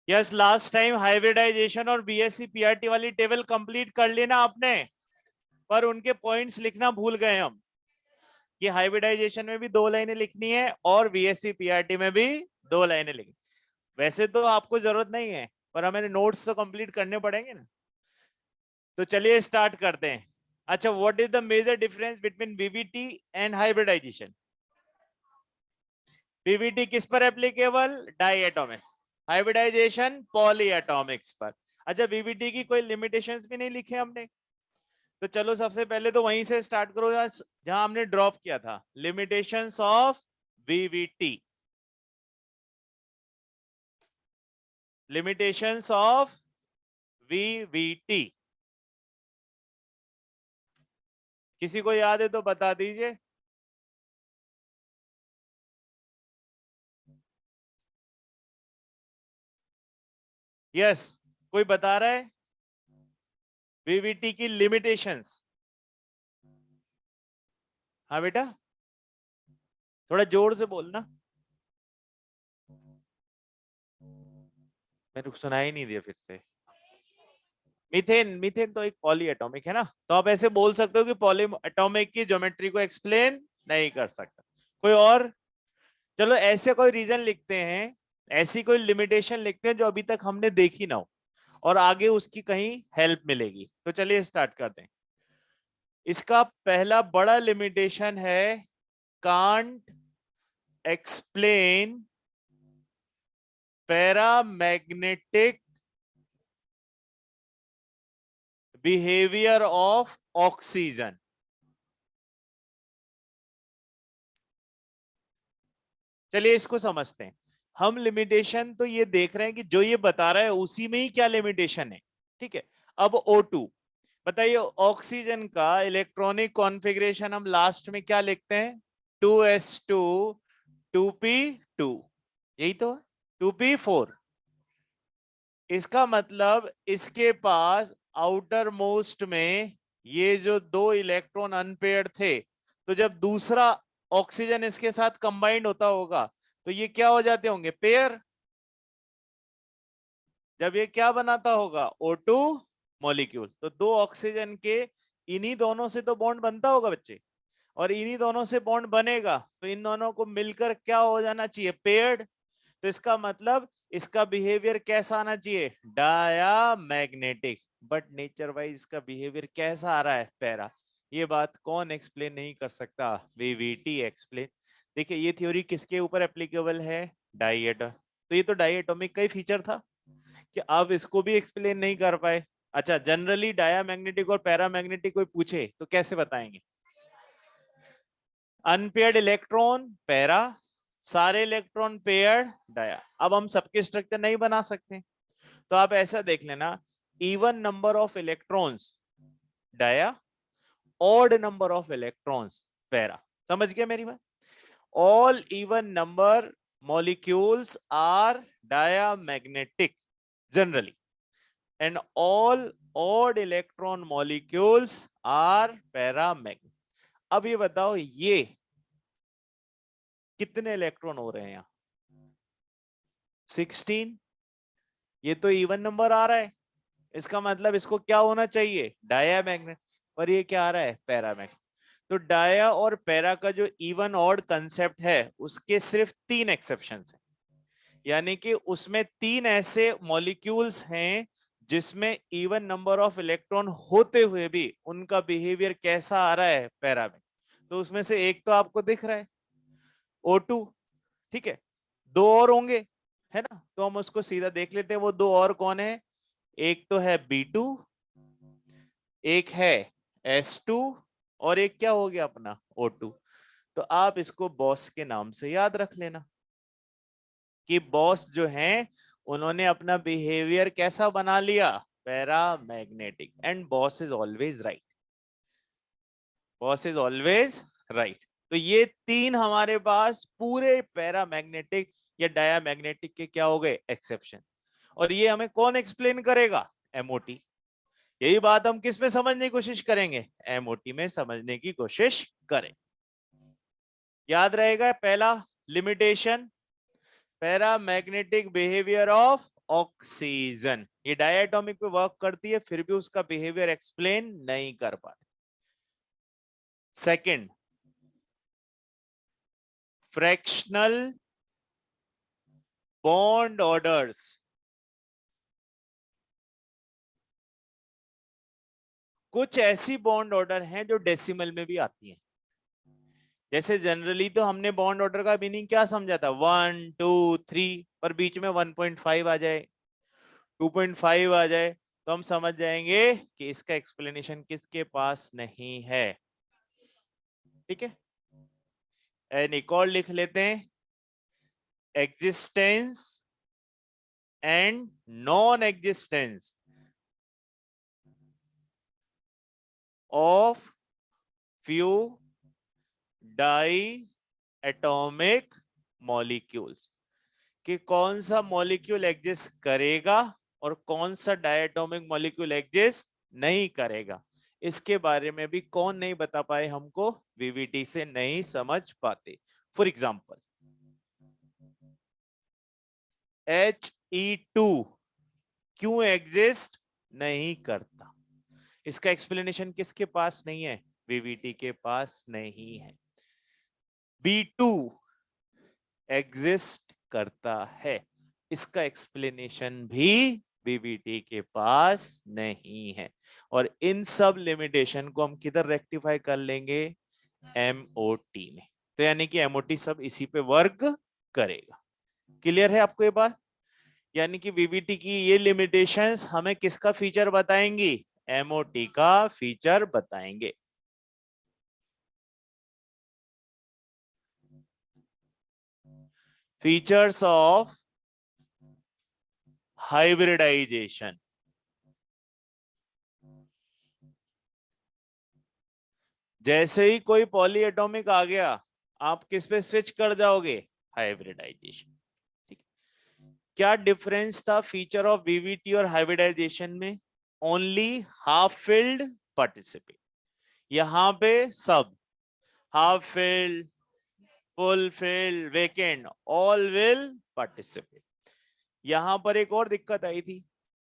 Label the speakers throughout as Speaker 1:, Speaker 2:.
Speaker 1: Yes, last time hybridisation और BSc PRT वाली table complete कर लेना आपने, पर उनके पॉइंट्स लिखना भूल गए हम कि हाइब्रिडाइजेशन में भी 2 लाइनें लिखनी है और बीएससी पीआरटी में भी 2 लाइनें लिखनी। वैसे तो आपको जरूरत नहीं है, पर हमें नोट्स तो कंप्लीट करने पड़ेंगे ना। तो चलिए स्टार्ट करते हैं। अच्छा, what is the major difference between VVT and hybridization? VVT किस पर applicable? Diatomic. Hybridization polyatomics पर। अच्छा, वीवीटी की कोई लिमिटेशंस भी नहीं लिखे हमने, तो चलो सबसे पहले तो वहीं से स्टार्ट करो जहां हमने ड्रॉप किया था, limitations of VVT. Limitations of VVT किसी को याद है तो बता दीजिए। यस, कोई बता रहा है वीवीटी की लिमिटेशंस? हाँ बेटा, थोड़ा जोर से बोलना, मैंने सुनाई नहीं दिया फिर से। मीथेन, मीथेन तो एक पॉली एटॉमिक है ना, तो आप ऐसे बोल सकते हो कि पॉली एटॉमिक की ज्योमेट्री को एक्सप्लेन नहीं कर सकता। कोई और? चलो ऐसे कोई रीजन लिखते हैं, ऐसी कोई लिमिटेशन लिखते हैं जो अभी तक हमने देखी ना हो और आगे उसकी कहीं हेल्प मिलेगी। तो चलिए स्टार्ट करते हैं। इसका पहला बड़ा लिमिटेशन है, can't explain paramagnetic behaviour of oxygen. चलिए इसको समझते हैं। हम लिमिटेशन तो ये देख रहे हैं कि जो ये बता रहा है उसी में ही क्या लिमिटेशन है। ठीक है, अब O2 बताइए, ऑक्सीजन का इलेक्ट्रॉनिक कॉन्फ़िगरेशन हम लास्ट में क्या लिखते हैं? 2s2 2p2, यही तो है, 2p4। इसका मतलब इसके पास आउटर मोस्ट में ये जो 2 इलेक्ट्रॉन अनपेयर्ड थे, तो जब दूसरा ऑक्सीजन इसके साथ कंबाइंड होता होगा तो ये क्या हो जाते होंगे? पेयर। जब ये क्या बनाता होगा? O2 molecule. तो 2 ऑक्सीजन के इन्हीं दोनों से तो बॉन्ड बनता होगा बच्चे, और इन्हीं दोनों से बॉन्ड बनेगा तो इन दोनों को मिलकर क्या हो जाना चाहिए? पेयर्ड। तो इसका मतलब इसका बिहेवियर कैसा आना चाहिए? डायामैग्नेटिक। बट नेचर वाइज इसका बिहेवियर कैसा आ रहा है? पैरा। ये बात कौन एक्सप्लेन नहीं कर सकता? VVT explain. देखिए ये थ्योरी किसके ऊपर एप्लीकेबल है? डाइएटो। तो ये तो डाइएटोमिक का ही फीचर था कि आप इसको भी एक्सप्लेन नहीं कर पाए। अच्छा, जनरली डायामैग्नेटिक और पैरामैग्नेटिक कोई पूछे तो कैसे बताएंगे? अनपेयर्ड इलेक्ट्रॉन पैरा, सारे इलेक्ट्रॉन पेयर्ड डाया। अब हम सबके स्ट्रक्चर नहीं बना सकते, तो आप ऐसा देख लेना, even number of electrons dia, odd number of electrons para. समझ गए मेरी बात? All even number molecules are diamagnetic generally and all odd electron molecules are paramagnetic. अब ये बताओ, ये कितने इलेक्ट्रॉन हो रहे हैं यहाँ? 16। ये तो इवन नंबर आ रहा है, इसका मतलब इसको क्या होना चाहिए? डायामैग्नेट। और ये क्या आ रहा है? पैरामैग्नेट। तो डाया और पैरा का जो इवन ऑड कंसेप्ट है उसके सिर्फ 3 एक्सेप्शंस हैं, यानी कि उसमें 3 ऐसे मॉलिक्यूल्स हैं जिसमें इवन नंबर ऑफ इलेक्ट्रॉन होते हुए भी उनका बिहेवियर कैसा आ रहा है? पैरामैग्नेट। तो उसमें से एक तो आपको दिख रहा है, O2। ठीक है, 2 और होंगे, है ना? तो हम उसको सीधा देख लेते हैं, वो 2 और कौन है? एक तो है B2, एक है S2, और एक क्या हो गया अपना? O2। तो आप इसको बॉस के नाम से याद रख लेना कि बॉस जो हैं उन्होंने अपना बिहेवियर कैसा बना लिया? Paramagnetic. And boss is always right, boss is always right. तो ये तीन हमारे पास पूरे पैरामैग्नेटिक या डायामैग्नेटिक के क्या हो गए, एक्सेप्शन। और ये हमें कौन एक्सप्लेन करेगा, एमओटी। यही बात हम किस में समझने की कोशिश करेंगे, एमओटी में समझने की कोशिश करें। याद रहेगा पहला limitation, paramagnetic behaviour of oxygen. ये डायटोमिक पे वर्क करती है फिर भी उसका बिहेवियर एक्सप्लेन नहीं कर पाते। Second, fractional bond orders. कुछ ऐसी बॉन्ड ऑर्डर हैं जो डेसिमल में भी आती हैं। जैसे जनरली तो हमने बॉन्ड ऑर्डर का मीनिंग क्या समझा था, 1 2 3, पर बीच में 1.5 आ जाए, 2.5 आ जाए, तो हम समझ जाएंगे कि इसका एक्सप्लेनेशन किसके पास नहीं है। ठीक है, एंड एक और लिख लेते हैं, existence and non existence of few diatomic molecules, कि कौन सा मॉलिक्यूल एग्जिस्ट करेगा और कौन सा डायटोमिक मॉलिक्यूल एग्जिस्ट नहीं करेगा, इसके बारे में भी कौन नहीं बता पाए हमको, वीवीटी से नहीं समझ पाते। फॉर एग्जाम्पल He2 क्यों एग्जिस्ट नहीं करता, इसका एक्सप्लेनेशन किसके पास नहीं है, वीवीटी के पास नहीं है। B2 एग्जिस्ट करता है, इसका एक्सप्लेनेशन भी वीवीटी के पास नहीं है। और इन सब लिमिटेशन को हम किधर रेक्टिफाई कर लेंगे, एमओटी में। तो यानी कि एमओटी सब इसी पे वर्क करेगा। क्लियर है आपको ये बात, यानी कि वीवीटी की ये लिमिटेशंस हमें किसका फीचर बताएंगी, एमओटी का फीचर बताएंगे। Features of hybridization. जैसे ही कोई पॉली एटॉमिक आ गया, आप किस पे स्विच कर जाओगे, हाइब्रिडाइजेशन। ठीक, क्या डिफरेंस था फीचर ऑफ वीवीटी और हाइब्रिडाइजेशन में, ओनली हाफ फिल्ड पार्टिसिपेट। यहां पे सब half filled, full field, vacant, all will participate. यहां पर एक और दिक्कत आई थी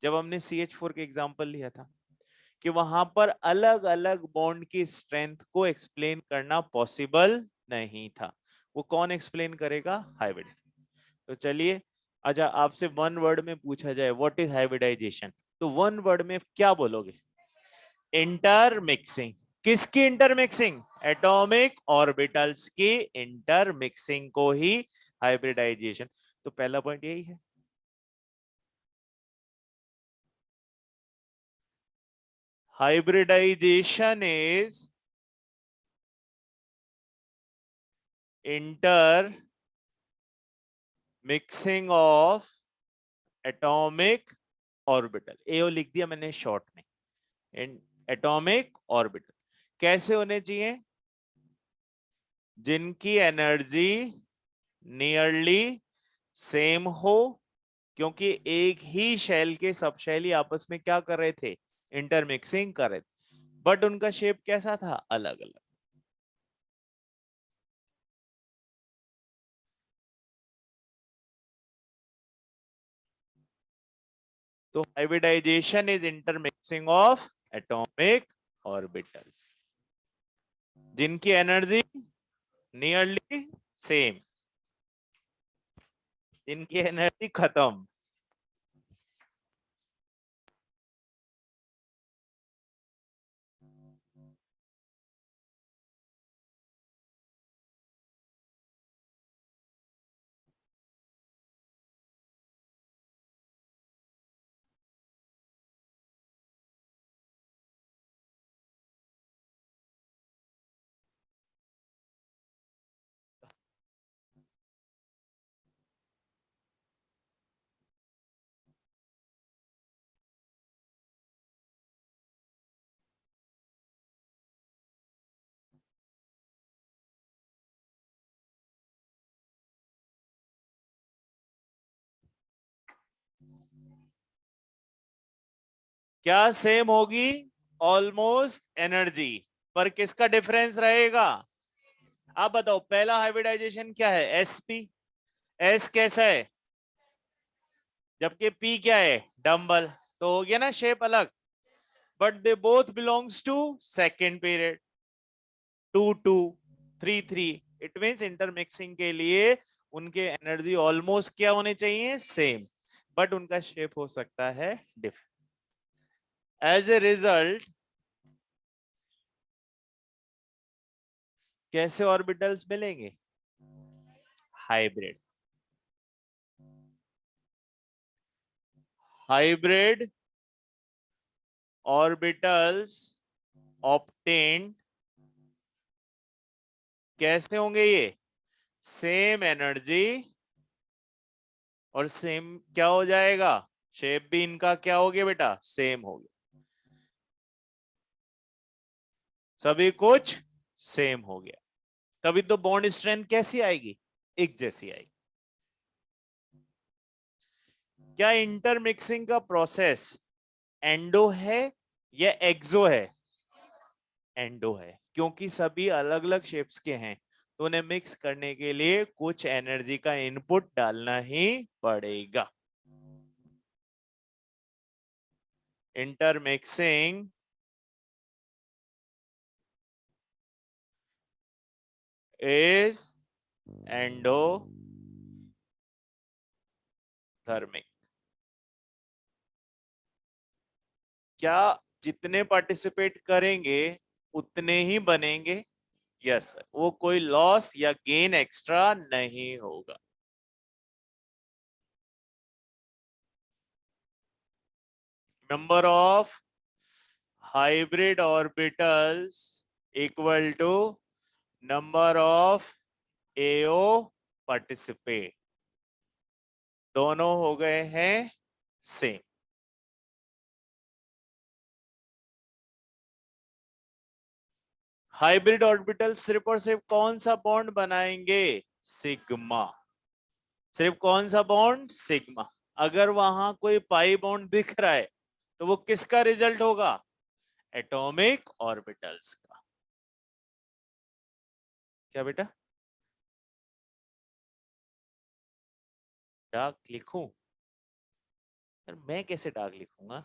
Speaker 1: जब हमने CH4 के एग्जांपल लिया था, कि वहां पर अलग अलग बॉन्ड की स्ट्रेंथ को एक्सप्लेन करना पॉसिबल नहीं था। वो कौन एक्सप्लेन करेगा, हाइब्रिड। तो चलिए, अच्छा आपसे वन वर्ड में पूछा जाए व्हाट इज हाइब्रिडाइजेशन, तो वन वर्ड में क्या बोलोगे, इंटरमिक्सिंग। किसकी इंटरमिक्सिंग, एटॉमिक ऑर्बिटल्स की इंटरमिक्सिंग को ही हाइब्रिडाइजेशन। तो पहला पॉइंट यही है। hybridization is inter mixing of atomic orbital, एओ लिख दिया मैंने शॉर्ट में, एटॉमिक ऑर्बिटल। कैसे होने चाहिए, जिनकी एनर्जी नियरली सेम हो, क्योंकि एक ही शेल के सब शेल ही आपस में क्या कर रहे थे, इंटरमिक्सिंग कर रहे थे, बट उनका शेप कैसा था, अलग अलग। तो hybridization is intermixing of atomic orbitals जिनकी एनर्जी नियरली सेम, जिनकी एनर्जी खत्म। क्या सेम होगी? ऑलमोस्ट एनर्जी, पर किसका डिफरेंस रहेगा? आप बताओ, पहला हाइब्रिडाइजेशन क्या है? एसपी। एस कैसा है? जबकि पी क्या है? डम्बल। तो हो गया ना शेप अलग। But they both belongs to second period. 2 2 3 3। It means intermixing के लिए उनके एनर्जी ऑलमोस्ट क्या होने चाहिए? सेम। बट उनका शेप हो सकता है डिफरेंट। एज ए रिजल्ट कैसे ऑर्बिटल्स मिलेंगे? हाइब्रिड। हाइब्रिड ऑर्बिटल्स ऑब्टेन्ड कैसे होंगे ये? सेम एनर्जी और सेम क्या हो जाएगा? शेप भी इनका क्या हो गया बेटा? सेम हो गया। सभी कुछ सेम हो गया। तभी तो बॉन्ड स्ट्रेंथ कैसी आएगी? एक जैसी आएगी। क्या इंटरमिक्सिंग का प्रोसेस एंडो है या एक्सो है? एंडो है, क्योंकि सभी अलग अलग शेप्स के हैं, तो उन्हें मिक्स करने के लिए कुछ एनर्जी का इनपुट डालना ही पड़ेगा। Intermixing is endothermic. क्या जितने पार्टिसिपेट करेंगे उतने ही बनेंगे? यस, वो कोई लॉस या गेन एक्स्ट्रा नहीं होगा। Number of hybrid orbitals equal to number of AO participate. दोनों हो गए हैं सेम। हाइब्रिड ऑर्बिटल सिर्फ और सिर्फ कौन सा बॉन्ड बनाएंगे? सिग्मा। सिर्फ कौन सा बॉन्ड? सिग्मा। अगर वहां कोई पाई बॉन्ड दिख रहा है तो वो किसका रिजल्ट होगा? एटॉमिक ऑर्बिटल्स का। क्या बेटा? डार्क लिखूं? यार मैं कैसे डार्क लिखूंगा?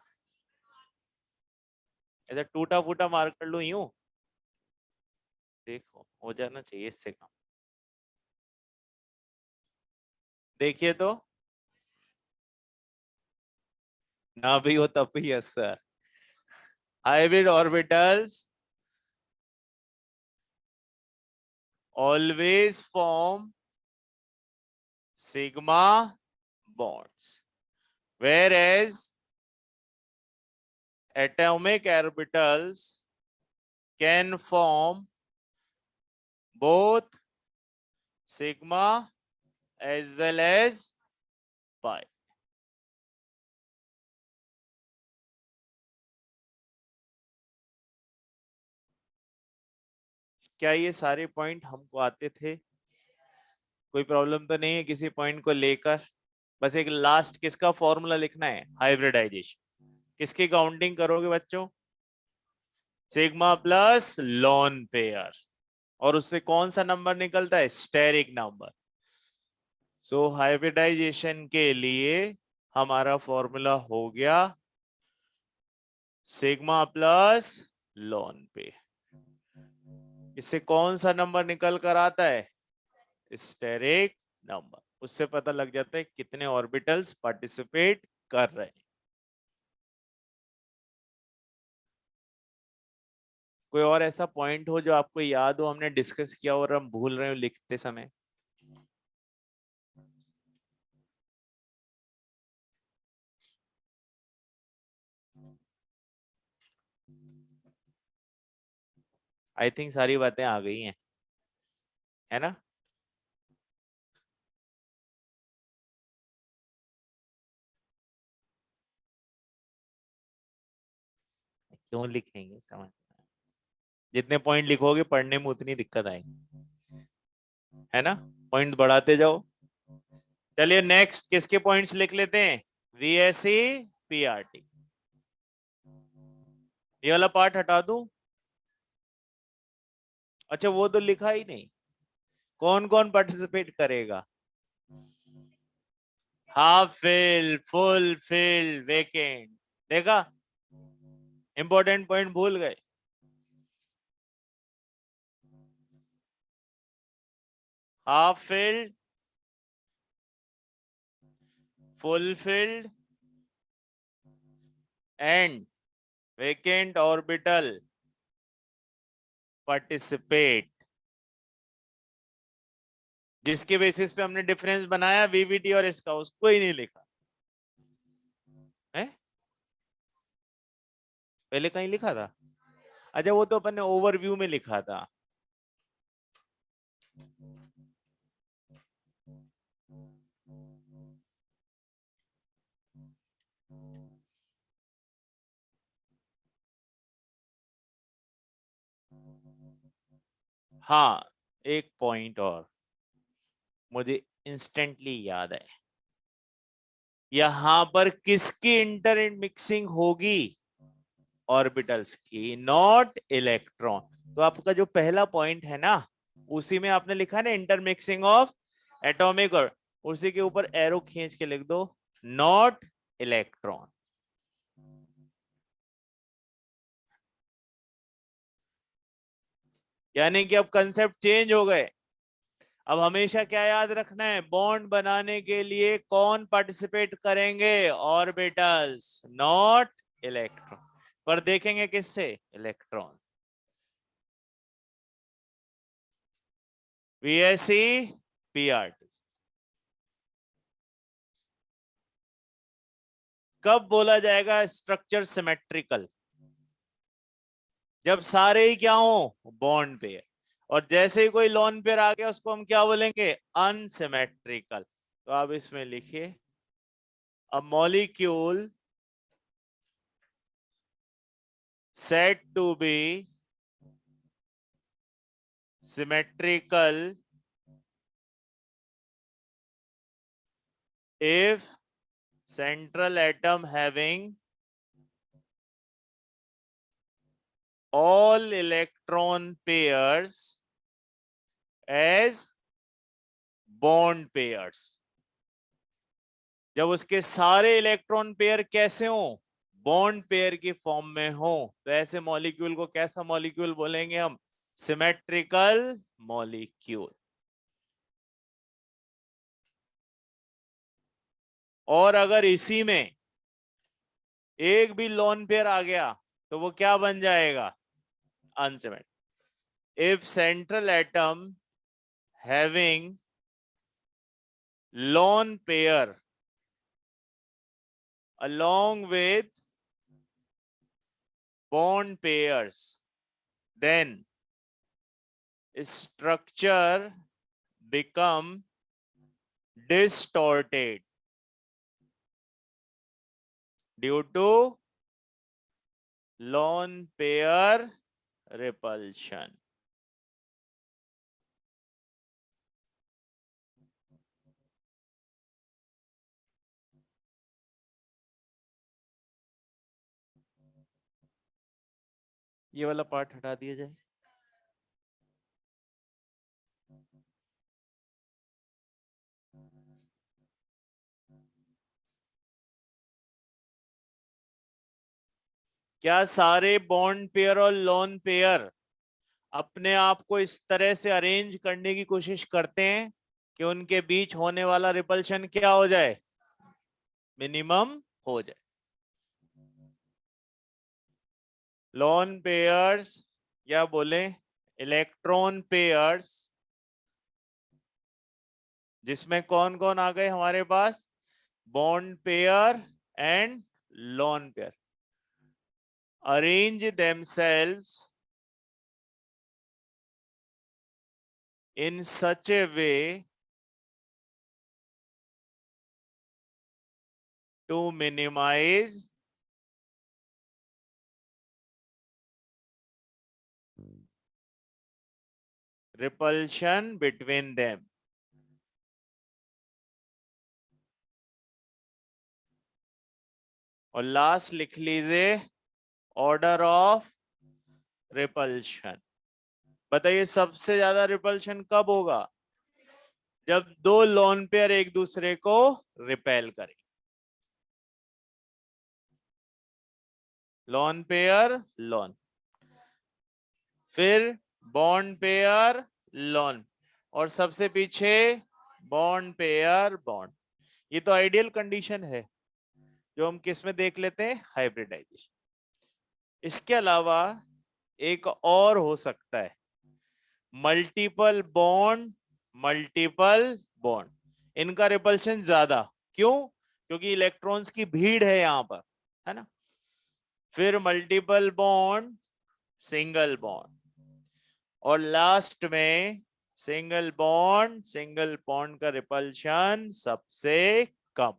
Speaker 1: ऐसा टूटा फूटा मार कर लू यूं? देखो, हो जाना चाहिए इससे कम। देखिए तो, ना भी हो तब भी yes sir. Hybrid orbitals always form sigma bonds, whereas atomic orbitals can form both sigma as well as pi. क्या ये सारे पॉइंट हमको आते थे? कोई प्रॉब्लम तो नहीं है किसी पॉइंट को लेकर? बस एक लास्ट किसका फॉर्मूला लिखना है? हाइब्रिडाइजेशन। किसकी काउंटिंग करोगे बच्चों? Sigma plus lone pair. और उससे कौन सा नंबर निकलता है? Steric number. सो हाइब्रिडाइजेशन के लिए हमारा फॉर्मूला हो गया सिग्मा प्लस लॉन पे। इससे कौन सा नंबर निकल कर आता है? Steric number. उससे पता लग जाता है कितने ऑर्बिटल्स पार्टिसिपेट कर रहे हैं। कोई और ऐसा पॉइंट हो जो आपको याद हो, हमने डिस्कस किया और हम भूल रहे हो लिखते समय? आई थिंक सारी बातें आ गई हैं, है ना? क्यों लिखेंगे? समझ, जितने पॉइंट लिखोगे पढ़ने में उतनी दिक्कत आएगी, है ना? पॉइंट बढ़ाते जाओ। चलिए नेक्स्ट किसके पॉइंट्स लिख लेते हैं? VSE PRT। ये वाला पार्ट हटा दूं? अच्छा वो तो लिखा ही नहीं, कौन कौन पार्टिसिपेट करेगा? Half fill, full fill, vacant. देखा, इंपॉर्टेंट पॉइंट भूल गए। Half filled, fulfilled and vacant orbital participate। जिसके बेसिस पे हमने डिफरेंस बनाया वीवीटी और इसका, उसको ही नहीं लिखा है। पहले कहीं लिखा था? अच्छा वो तो अपन ने ओवरव्यू में लिखा था। हाँ, एक पॉइंट और मुझे इंस्टेंटली याद है, यहां पर किसकी इंटर मिक्सिंग होगी? ऑर्बिटल्स की, नॉट इलेक्ट्रॉन। तो आपका जो पहला पॉइंट है ना, उसी में आपने लिखा ना इंटरमिक्सिंग ऑफ एटॉमिक, और उसी के ऊपर एरो खींच के लिख दो नॉट इलेक्ट्रॉन। यानी कि अब कंसेप्ट चेंज हो गए। अब हमेशा क्या याद रखना है? बॉन्ड बनाने के लिए कौन पार्टिसिपेट करेंगे? Orbitals, not electron. पर देखेंगे किससे? इलेक्ट्रॉन। VSE PRT। कब बोला जाएगा स्ट्रक्चर सिमेट्रिकल? जब सारे ही क्या हो? बॉन्ड पे। और जैसे ही कोई लोन पेयर आ गया उसको हम क्या बोलेंगे? अनसिमेट्रिकल। तो आप इसमें लिखिए a molecule said to be symmetrical if central atom having all electron pairs as bond pairs। जब उसके सारे इलेक्ट्रॉन पेयर कैसे हो? बॉन्ड पेयर की फॉर्म में हो, तो ऐसे मॉलिक्यूल को कैसा मॉलिक्यूल बोलेंगे हम? Symmetrical molecule. और अगर इसी में एक भी लोन पेयर आ गया तो वो क्या बन जाएगा? Unsymmetric. If central atom having lone pair along with bond pairs, then structure become distorted due to lone pair repulsion। ये वाला पार्ट हटा दिया जाए। क्या सारे बॉन्ड पेयर और लोन पेयर अपने आप को इस तरह से अरेंज करने की कोशिश करते हैं कि उनके बीच होने वाला रिपल्शन क्या हो जाए? मिनिमम हो जाए। लोन पेयर्स या बोले इलेक्ट्रॉन पेयर्स, जिसमें कौन कौन आ गए हमारे पास? Bond pair and lone pair, arrange themselves in such a way to minimize repulsion between them। और लास्ट लिख लीजिए ऑर्डर ऑफ रिपल्शन। बताइए सबसे ज्यादा रिपल्शन कब होगा? जब दो लोन पेयर एक दूसरे को रिपेल करें। लोन पेयर लोन, फिर बॉन्ड पेयर लोन, और सबसे पीछे बॉन्ड पेयर बॉन्ड। ये तो आइडियल कंडीशन है जो हम किस में देख लेते हैं, हाइब्रिडाइजेशन। इसके अलावा एक और हो सकता है, मल्टीपल बॉन्ड मल्टीपल बॉन्ड। इनका रिपल्शन ज्यादा, क्यों? क्योंकि इलेक्ट्रॉन्स की भीड़ है यहां पर, है ना। फिर मल्टीपल बॉन्ड सिंगल बॉन्ड, और लास्ट में सिंगल बॉन्ड का रिपल्शन सबसे कम।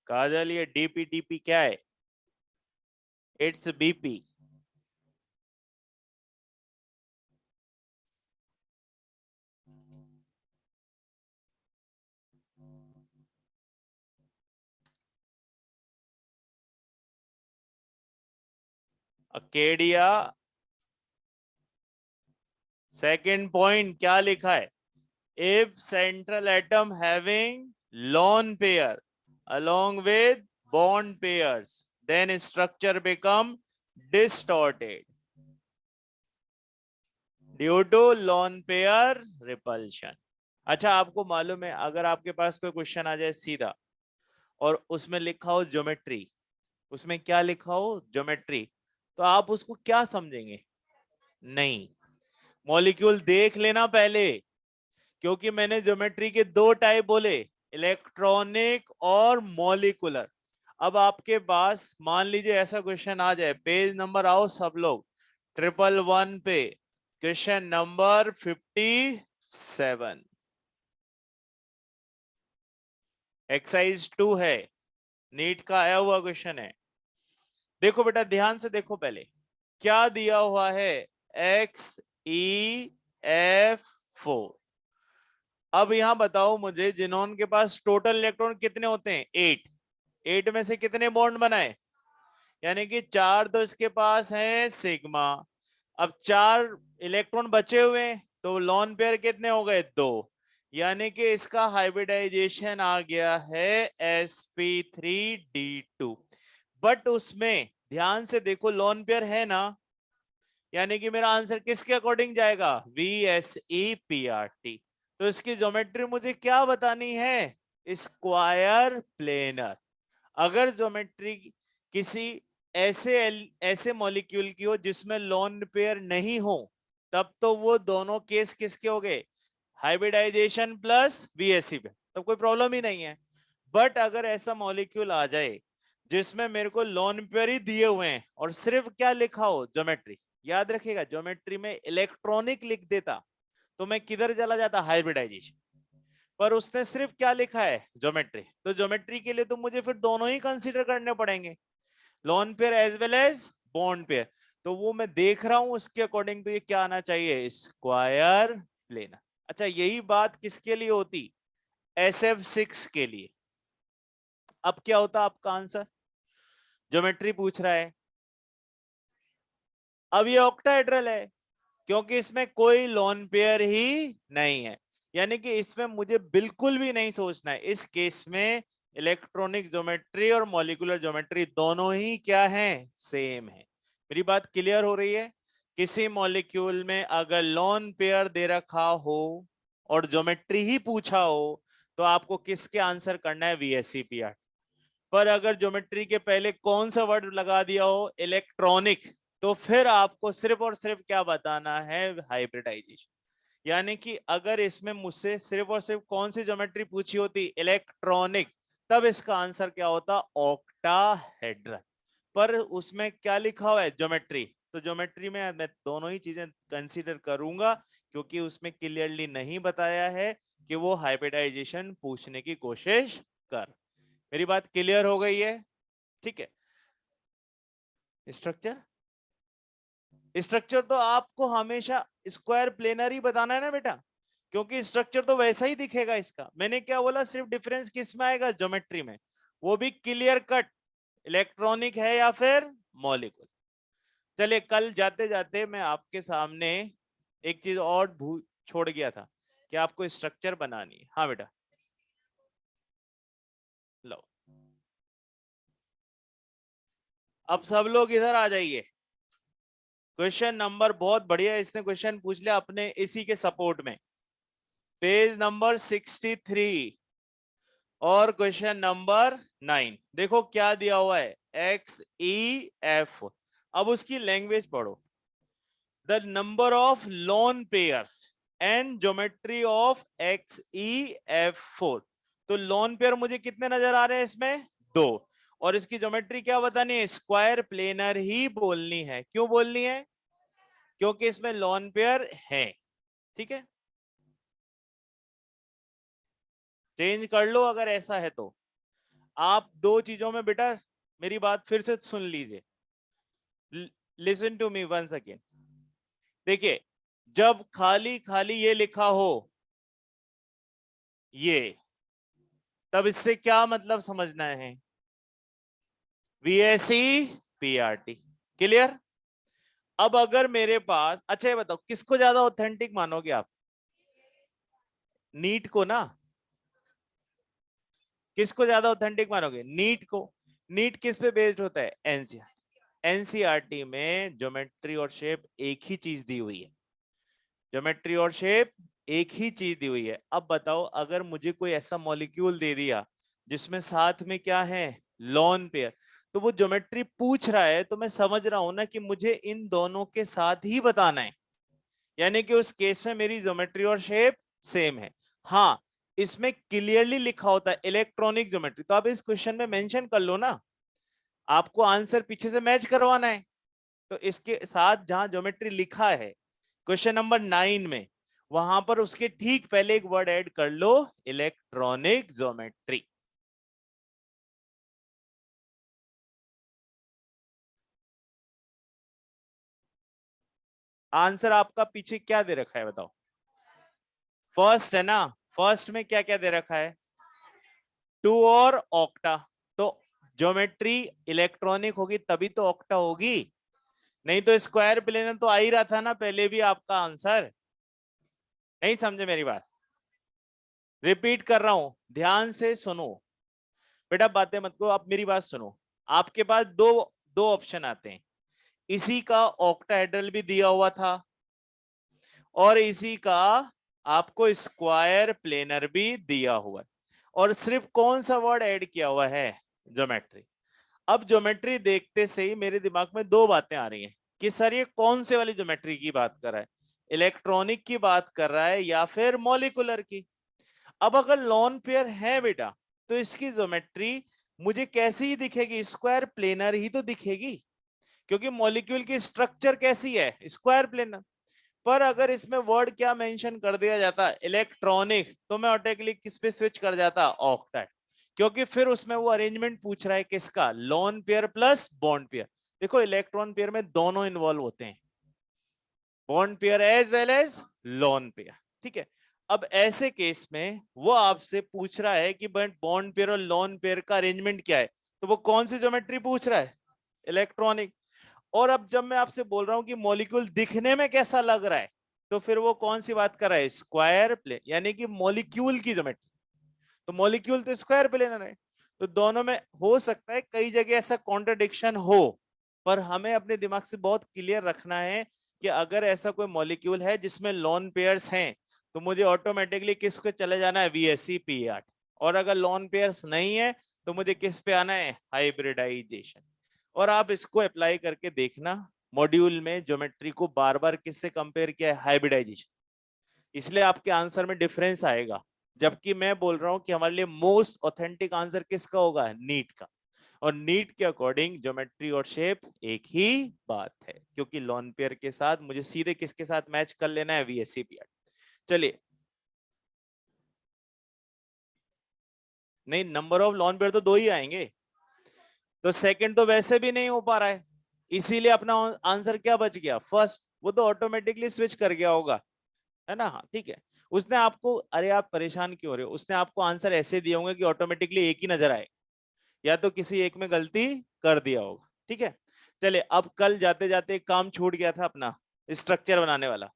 Speaker 1: काजल ये डीपी क्या है? It's BP. Acadia second point क्या लिखा है? If central atom having lone pair along with bond pairs then structure become distorted due to lone pair repulsion। अच्छा, आपको मालूम है अगर आपके पास कोई क्वेश्चन आ जाए सीधा और उसमें लिखा हो ज्योमेट्री, उसमें क्या लिखा हो ज्योमेट्री, तो आप उसको क्या समझेंगे? नहीं, मॉलिक्यूल देख लेना पहले, क्योंकि मैंने ज्योमेट्री के दो टाइप बोले, इलेक्ट्रॉनिक और मॉलिकुलर। अब आपके पास मान लीजिए ऐसा क्वेश्चन आ जाए, पेज नंबर आओ सब लोग 111 पे, क्वेश्चन नंबर 57, एक्सरसाइज 2 है, नीट का आया हुआ क्वेश्चन है। देखो बेटा ध्यान से देखो, पहले क्या दिया हुआ है, XeF4। अब यहां बताओ मुझे, जिनोन के पास टोटल इलेक्ट्रॉन कितने होते हैं? 8। 8 में से कितने बॉन्ड बनाए? यानी कि 4 तो इसके पास है सिग्मा। अब 4 इलेक्ट्रॉन बचे हुए हैं, तो लॉन पेयर कितने हो गए? 2। यानी कि इसका हाइब्रिडाइजेशन आ गया है sp3d2। बट उसमें ध्यान से देखो लॉन पेयर है ना, यानी कि मेरा आंसर किसके अकॉर्डिंग जाएगा? VSEPRT। तो इसकी ज्योमेट्री मुझे क्या बतानी है? Square planar. अगर ज्योमेट्री किसी ऐसे ऐसे मॉलिक्यूल की हो जिसमें लोन पेयर नहीं हो, तब तो वो दोनों केस किसके हो गए? हाइब्रिडाइजेशन प्लस VSE पे, तब कोई प्रॉब्लम ही नहीं है। बट अगर ऐसा मॉलिक्यूल आ जाए जिसमें मेरे को लोन पेयर ही दिए हुए हैं और सिर्फ क्या लिखा हो? ज्योमेट्री। याद रखिएगा, ज्योमेट्री में इलेक्ट्रॉनिक लिख देता तो मैं किधर चला जाता? हाइब्रिडाइजेशन। पर उसने सिर्फ क्या लिखा है? ज्योमेट्री। तो ज्योमेट्री के लिए तो मुझे फिर दोनों ही कंसीडर करने पड़ेंगे, lone pair as well as bond pair. तो वो मैं देख रहा हूं उसके अकॉर्डिंग, तो ये क्या आना चाहिए? Square planar. अच्छा, यही बात किसके लिए होती? SF6 के लिए। अब क्या होता आपका आंसर? ज्योमेट्री पूछ रहा है, अब ये ऑक्टाहेड्रल है क्योंकि इसमें कोई लोन पेयर ही नहीं है। यानी कि इसमें मुझे बिल्कुल भी नहीं सोचना है। इस केस में इलेक्ट्रॉनिक ज्योमेट्री और मॉलिक्यूलर ज्योमेट्री दोनों ही क्या है? सेम है। मेरी बात क्लियर हो रही है? किसी मॉलिक्यूल में अगर लोन पेयर दे रखा हो और ज्योमेट्री ही पूछा हो, तो आपको किसके आंसर करना है? VSEPR। पर अगर ज्योमेट्री के पहले कौन सा वर्ड लगा दिया हो? इलेक्ट्रॉनिक, तो फिर आपको सिर्फ और सिर्फ क्या बताना है? हाइब्रिडाइजेशन। यानी कि अगर इसमें मुझसे सिर्फ और सिर्फ कौन सी ज्योमेट्री पूछी होती? इलेक्ट्रॉनिक, तब इसका आंसर क्या होता? ऑक्टाहेड्रल। पर उसमें क्या लिखा हुआ है? ज्योमेट्री। तो ज्योमेट्री में मैं दोनों ही चीजें कंसीडर करूंगा, क्योंकि उसमें क्लियरली नहीं बताया है कि वो हाइब्रिडाइजेशन पूछने की कोशिश कर। मेरी बात क्लियर हो गई है? ठीक है। स्ट्रक्चर, स्ट्रक्चर तो आपको हमेशा स्क्वायर प्लेनर ही बताना है ना बेटा, क्योंकि स्ट्रक्चर तो वैसा ही दिखेगा इसका। मैंने क्या बोला, सिर्फ डिफरेंस किस में आएगा, ज्योमेट्री में, वो भी क्लियर कट, इलेक्ट्रॉनिक है या फिर मॉलिक्यूल। चलिए, कल जाते जाते मैं आपके सामने एक चीज और छोड़ गया था कि आपको स्ट्रक्चर बनानी है। हाँ बेटा, लो, अब सब लोग इधर आ जाइए। क्वेश्चन नंबर, बहुत बढ़िया इसने क्वेश्चन पूछ लिया अपने इसी के सपोर्ट में, पेज नंबर 63 और क्वेश्चन नंबर 9। देखो क्या दिया हुआ है, XEF। अब उसकी लैंग्वेज पढ़ो। The number of lone pair and geometry of XEF4। तो लोन पेयर मुझे कितने नजर आ रहे हैं इसमें, 2। और इसकी ज्योमेट्री क्या बतानी है, स्क्वायर प्लेनर ही बोलनी है। क्यों बोलनी है, क्योंकि इसमें लोन पेयर है। ठीक है, चेंज कर लो अगर ऐसा है तो। आप दो चीजों में बेटा, मेरी बात फिर से सुन लीजिए, listen to me once again. देखिए, जब खाली खाली ये लिखा हो ये, तब इससे क्या मतलब समझना है, VSE PRT। क्लियर? अब अगर मेरे पास, अच्छा ये बताओ किसको ज्यादा ऑथेंटिक मानोगे आप, नीट को ना? किसको ज्यादा ऑथेंटिक मानोगे, नीट को। नीट किस पे बेस्ड होता है, एनसीईआरटी। एनसीईआरटी में ज्योमेट्री और शेप एक ही चीज दी हुई है, ज्योमेट्री और शेप एक ही चीज दी हुई है। अब बताओ, अगर मुझे कोई ऐसा मॉलिक्यूल दे दिया जिसमें साथ में क्या है, लोन पेयर, तो वो ज्योमेट्री पूछ रहा है, तो मैं समझ रहा हूं ना कि मुझे इन दोनों के साथ ही बताना है, यानी कि उस केस में मेरी ज्योमेट्री और शेप सेम है। हाँ, इसमें क्लियरली लिखा होता है इलेक्ट्रॉनिक ज्योमेट्री, तो आप इस क्वेश्चन में मेंशन कर लो ना, आपको आंसर पीछे से मैच करवाना है, तो इसके साथ जहां ज्योमेट्री लिखा है क्वेश्चन नंबर 9 में, वहां पर उसके ठीक पहले एक वर्ड ऐड कर लो, इलेक्ट्रॉनिक ज्योमेट्री। आंसर आपका पीछे क्या दे रखा है बताओ, फर्स्ट है ना, फर्स्ट में क्या क्या दे रखा है, 2 और ऑक्टा। तो ज्योमेट्री इलेक्ट्रॉनिक होगी तभी तो ऑक्टा होगी, नहीं तो स्क्वायर प्लेनर तो आ ही रहा था ना पहले भी आपका आंसर। नहीं समझे मेरी बात, रिपीट कर रहा हूं, ध्यान से सुनो बेटा, बातें मत करो, आप मेरी बात सुनो। आपके पास दो दो ऑप्शन आते हैं, इसी का ऑक्टाहेड्रल भी दिया हुआ था और इसी का आपको स्क्वायर प्लेनर भी दिया हुआ है, और सिर्फ कौन सा वर्ड ऐड किया हुआ है, ज्योमेट्री। अब ज्योमेट्री देखते से ही मेरे दिमाग में दो बातें आ रही हैं कि सर ये कौन से वाली ज्योमेट्री की बात कर रहा है, इलेक्ट्रॉनिक की बात कर रहा है या फिर मॉलिकुलर की। अब अगर लॉन पेयर है बेटा, तो इसकी ज्योमेट्री मुझे कैसी ही दिखेगी, स्क्वायर प्लेनर ही तो दिखेगी, क्योंकि मॉलिक्यूल की स्ट्रक्चर कैसी है, स्क्वायर प्लेनर। पर अगर इसमें वर्ड क्या मेंशन कर दिया जाता, इलेक्ट्रॉनिक, तो मैं ऑटोमेटिकली किस पे स्विच कर जाता, ऑक्टेट, क्योंकि फिर उसमें वो अरेंजमेंट पूछ रहा है किसका, lone pair plus bond pair. देखो इलेक्ट्रॉन पेयर में दोनों इन्वॉल्व होते हैं, bond pair as well as lone pair. ठीक है, अब ऐसे केस में वो आपसे पूछ रहा है कि बॉन्ड पेयर और लोन पेयर का अरेंजमेंट क्या है, तो वो कौन सी ज्योमेट्री पूछ रहा है, इलेक्ट्रॉनिक। और अब जब मैं आपसे बोल रहा हूं कि मॉलिक्यूल दिखने में कैसा लग रहा है, तो फिर वो कौन सी बात कर रहा है, स्क्वायर प्लेन, यानी कि मॉलिक्यूल की ज्योमेट्री। तो मॉलिक्यूल तो स्क्वायर प्लेनर है, तो दोनों में हो सकता है कई जगह ऐसा कॉन्ट्रडिक्शन हो, पर हमें अपने दिमाग से बहुत क्लियर रखना है कि अगर ऐसा कोई मॉलिक्यूल है जिसमें लोन पेयर्स हैं, तो मुझे ऑटोमेटिकली किसको चले जाना है, VSE PRT। और अगर लोन पेयर्स नहीं है तो मुझे किस पे आना है, हाइब्रिडाइजेशन। और आप इसको अप्लाई करके देखना, मॉड्यूल में ज्योमेट्री को बार बार किससे कंपेयर किया है, हाइब्रिडाइजेशन, इसलिए आपके आंसर में डिफरेंस आएगा। जबकि मैं बोल रहा हूं कि हमारे लिए मोस्ट ऑथेंटिक आंसर किसका होगा, नीट का। और नीट के अकॉर्डिंग ज्योमेट्री और शेप एक ही बात है, क्योंकि लॉन पेयर के साथ मुझे सीधे किसके साथ मैच कर लेना है, VSEPR। चलिए, नहीं नंबर ऑफ लॉन पेयर तो 2 ही आएंगे, तो सेकंड तो वैसे भी नहीं हो पा रहा है, इसीलिए अपना आंसर क्या बच गया, फर्स्ट। वो तो ऑटोमेटिकली स्विच कर गया होगा, है ना। हाँ ठीक है, उसने आपको, अरे आप परेशान क्यों हो रहे हो, उसने आपको आंसर ऐसे दिए होंगे कि ऑटोमेटिकली एक ही नजर आए, या तो किसी एक में गलती कर दिया होगा। ठीक है, चलिए अब कल जाते जाते एक काम छूट गया था अपना, स्ट्रक्चर बनाने वाला,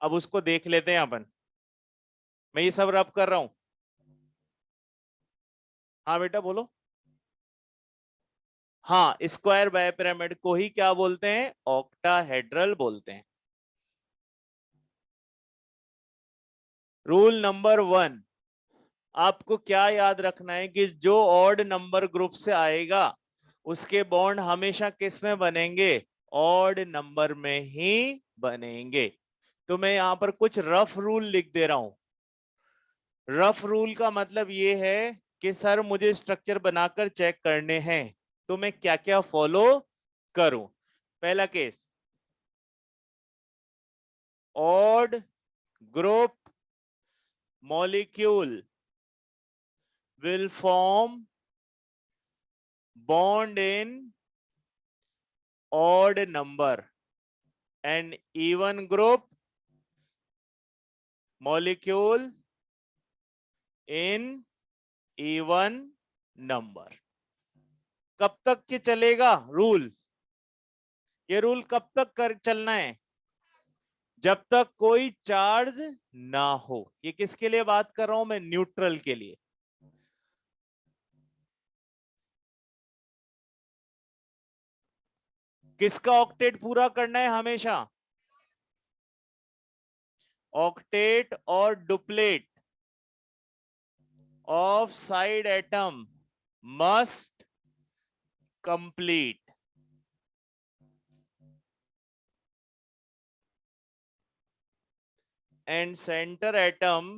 Speaker 1: अब उसको देख लेते हैं अपन। मैं ये सब रब कर रहा हूं। हाँ बेटा बोलो। हाँ, स्क्वायर बाय पिरामिड को ही क्या बोलते हैं, ऑक्टाहेड्रल बोलते हैं। रूल नंबर 1, आपको क्या याद रखना है कि जो ऑड नंबर ग्रुप से आएगा उसके बॉन्ड हमेशा किस में बनेंगे, ऑड नंबर में ही बनेंगे। तो मैं यहां पर कुछ रफ रूल लिख दे रहा हूं। रफ रूल का मतलब ये है कि सर मुझे स्ट्रक्चर बनाकर चेक करने हैं, तो मैं क्या क्या फॉलो करूं। पहला case, odd group molecule will form bond in odd number and even group molecule in even number। कब तक ये चलेगा रूल, ये रूल कब तक कर चलना है, जब तक कोई चार्ज ना हो। ये किसके लिए बात कर रहा हूं मैं, न्यूट्रल के लिए। किसका ऑक्टेट पूरा करना है हमेशा, ऑक्टेट और duplet of side atom must complete. And centre atom,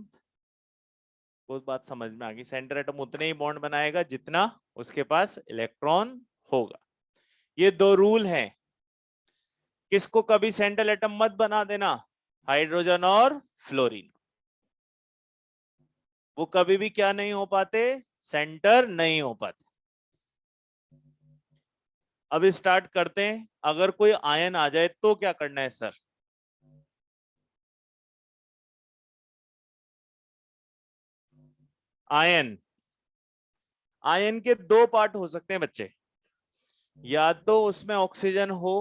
Speaker 1: बहुत बात समझ में आ गई, सेंटर एटम उतने ही बॉन्ड बनाएगा जितना उसके पास इलेक्ट्रॉन होगा। ये 2 रूल हैं। किसको कभी सेंट्रल एटम मत बना देना, हाइड्रोजन और फ्लोरीन, वो कभी भी क्या नहीं हो पाते, सेंटर नहीं हो पाते। अब स्टार्ट करते हैं। अगर कोई आयन आ जाए तो क्या करना है सर, आयन, आयन के 2 पार्ट हो सकते हैं बच्चे, या तो उसमें ऑक्सीजन हो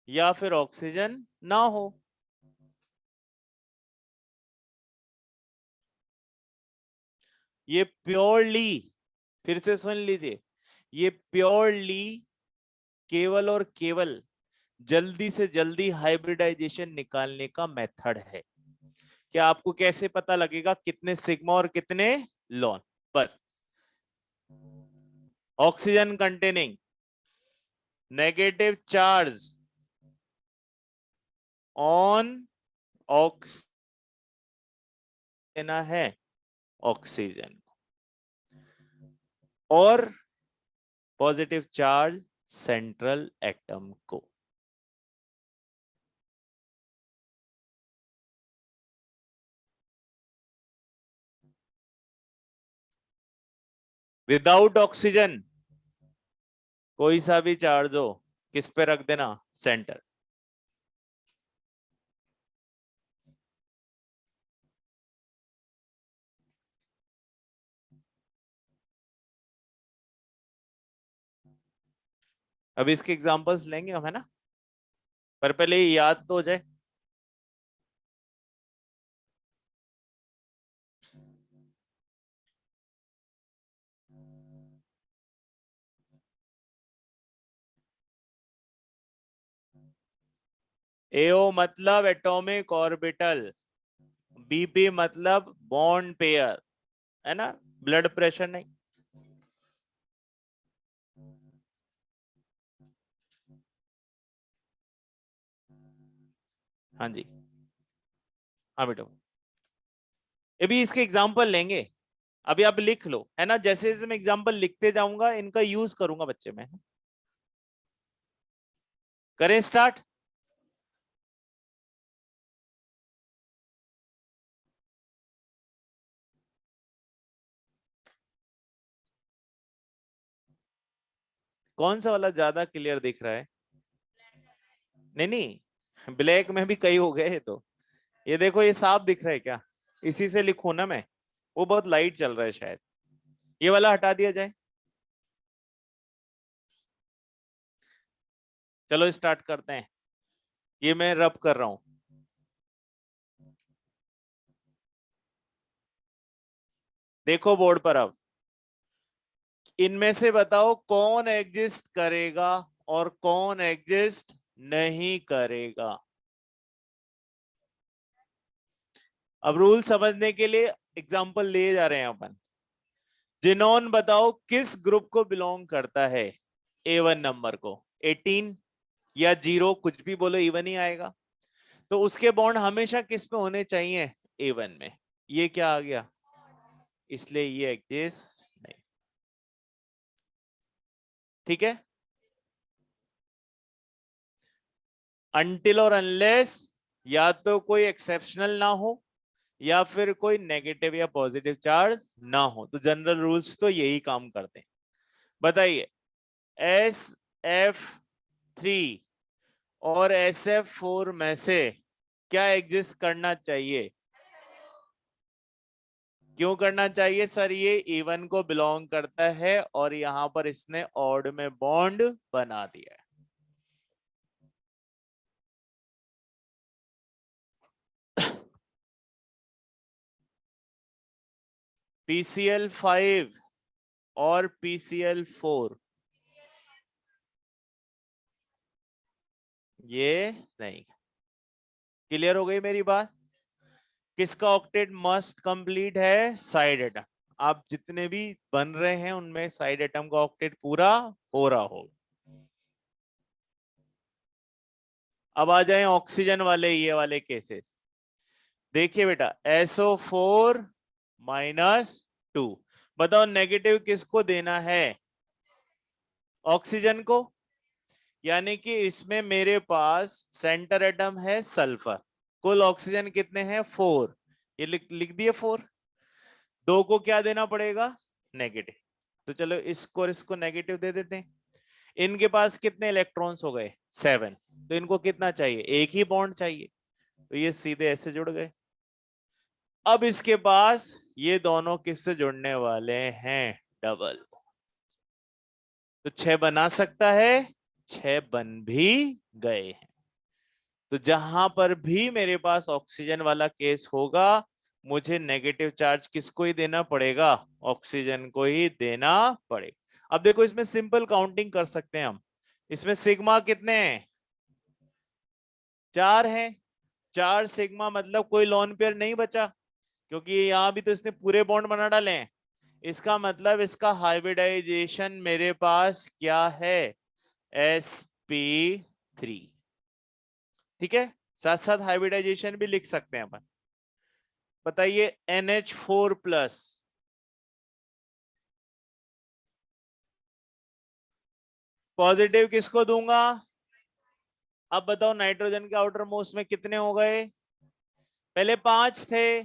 Speaker 1: या फिर ऑक्सीजन ना हो। ये प्योरली, फिर से सुन लीजिए, ये प्योरली केवल और केवल जल्दी से जल्दी हाइब्रिडाइजेशन निकालने का मेथड है। क्या आपको कैसे पता लगेगा कितने सिग्मा और कितने लॉन, बस oxygen containing negative charge on ox देना है ऑक्सीजन, और पॉजिटिव चार्ज सेंट्रल एटम को। विदाउट ऑक्सीजन कोई सा भी चार्ज हो किस पे रख देना, सेंटर। अब इसके एग्जांपल्स लेंगे हम, है ना, पर पहले ये याद तो हो जाए। एओ मतलब एटॉमिक ऑर्बिटल, बीपी मतलब बॉन्ड पेयर, है ना, ब्लड प्रेशर नहीं। हाँ जी, हाँ बेटा। अभी इसके एग्जाम्पल लेंगे, अभी आप लिख लो, है ना, जैसे जैसे मैं एग्जाम्पल लिखते जाऊंगा इनका यूज करूंगा बच्चे में। करें स्टार्ट। कौन सा वाला ज्यादा क्लियर दिख रहा है? नहीं नहीं, ब्लैक में भी कई हो गए हैं तो। ये देखो, ये साफ दिख रहा है क्या? इसी से लिखूं ना मैं? वो बहुत लाइट चल रहा है शायद, ये वाला हटा दिया जाए। चलो स्टार्ट करते हैं। ये मैं रब कर रहा हूं। देखो बोर्ड पर अब, इनमें से बताओ कौन एग्जिस्ट करेगा और कौन एग्जिस्ट नहीं करेगा। अब रूल समझने के लिए एग्जांपल लिए जा रहे हैं अपन। जिनोन बताओ किस ग्रुप को बिलोंग करता है? A1 नंबर को। 18 या 0 कुछ भी बोलो, इवन ही आएगा। तो उसके बॉन्ड हमेशा किस में होने चाहिए? A1 में। ये क्या आ गया? इसलिए ये एग्जिस्ट नहीं। ठीक है, अनटिल और अनलेस या तो कोई एक्सेप्शनल ना हो या फिर कोई नेगेटिव या पॉजिटिव चार्ज ना हो, तो जनरल रूल्स तो यही काम करते हैं। बताइए, SF3 और SF4 में से क्या एग्जिस्ट करना चाहिए? क्यों करना चाहिए सर? ये इवन को बिलोंग करता है और यहां पर इसने ऑड में बॉन्ड बना दिया है। PCl5 और PCl4 ये नहीं। क्लियर हो गई मेरी बात? किसका ऑक्टेट मस्ट कंप्लीट है? Side atom. आप जितने भी बन रहे हैं उनमें साइड एटम का ऑक्टेट पूरा हो रहा हो। अब आ जाए ऑक्सीजन वाले, ये वाले केसेस। देखिए बेटा, SO4-2, बताओ नेगेटिव किसको देना है? ऑक्सीजन को। यानी कि इसमें मेरे पास सेंटर एटम है सल्फर। कुल ऑक्सीजन कितने हैं? 4। ये लिख दिए 4। दो को क्या देना पड़ेगा? नेगेटिव। तो चलो इसको और इसको नेगेटिव दे देते हैं। इनके पास कितने इलेक्ट्रॉन्स हो गए? 7। तो इनको कितना चाहिए? एक ही बॉन्ड चाहिए, तो ये सीधे ऐसे जुड़ गए। अब इसके पास ये दोनों किससे जुड़ने वाले हैं? डबल। तो 6 बना सकता है, 6 बन भी गए हैं। तो जहां पर भी मेरे पास ऑक्सीजन वाला केस होगा, मुझे नेगेटिव चार्ज किसको ही देना पड़ेगा? ऑक्सीजन को ही देना पड़ेगा। अब देखो, इसमें सिंपल काउंटिंग कर सकते हैं हम। इसमें सिग्मा कितने हैं? 4 हैं। 4 सिग्मा मतलब कोई लोन पेयर नहीं बचा, क्योंकि यहां भी तो इसने पूरे बॉन्ड बना डाले हैं। इसका मतलब इसका हाइब्रिडाइजेशन मेरे पास क्या है? sp3। ठीक है, साथ साथ हाइब्रिडाइजेशन भी लिख सकते हैं अपन। बताइए, NH4+, पॉजिटिव किसको दूंगा? अब बताओ नाइट्रोजन के आउटर मोस्ट में कितने हो गए? पहले 5 थे,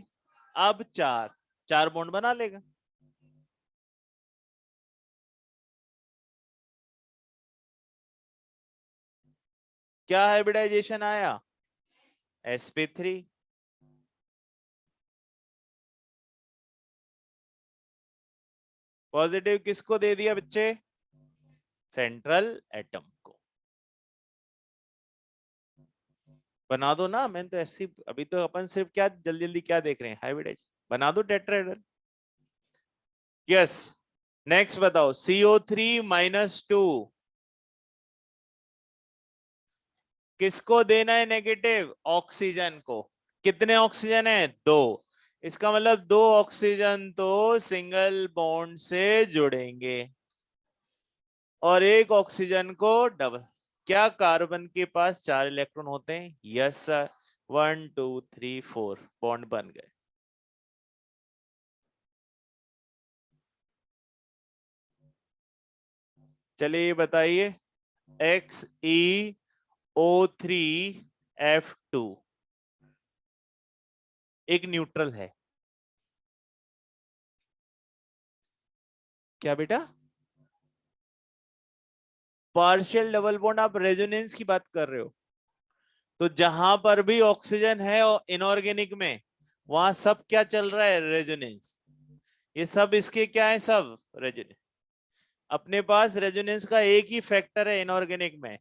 Speaker 1: अब 4। 4 बॉन्ड बना लेगा। क्या हाइब्रिडाइजेशन आया? sp3। पॉजिटिव किसको दे दिया बच्चे? सेंट्रल एटम को। बना दो ना, मैंने तो ऐसी, अभी तो अपन सिर्फ क्या जल्दी जल्दी क्या देख रहे हैं? हाइब्रिडाइज बना दो टेट्राहेड्रल। यस। नेक्स्ट बताओ, CO3-2 किसको देना है नेगेटिव? ऑक्सीजन को। कितने ऑक्सीजन है? 2। इसका मतलब 2 ऑक्सीजन तो सिंगल बॉन्ड से जुड़ेंगे और एक ऑक्सीजन को डबल। क्या कार्बन के पास 4 इलेक्ट्रॉन होते हैं? Yes sir. 1 2 3 4 बॉन्ड बन गए। चलिए बताइए, XeO3F2 एक न्यूट्रल है क्या बेटा? पार्शियल डबल बॉन्ड, आप रेजोनेंस की बात कर रहे हो, तो जहां पर भी ऑक्सीजन है इनऑर्गेनिक में, वहां सब क्या चल रहा है? रेजोनेंस। ये सब इसके क्या है? सब रेजोनेंस। अपने पास रेजोनेंस का एक ही फैक्टर है इनऑर्गेनिक में,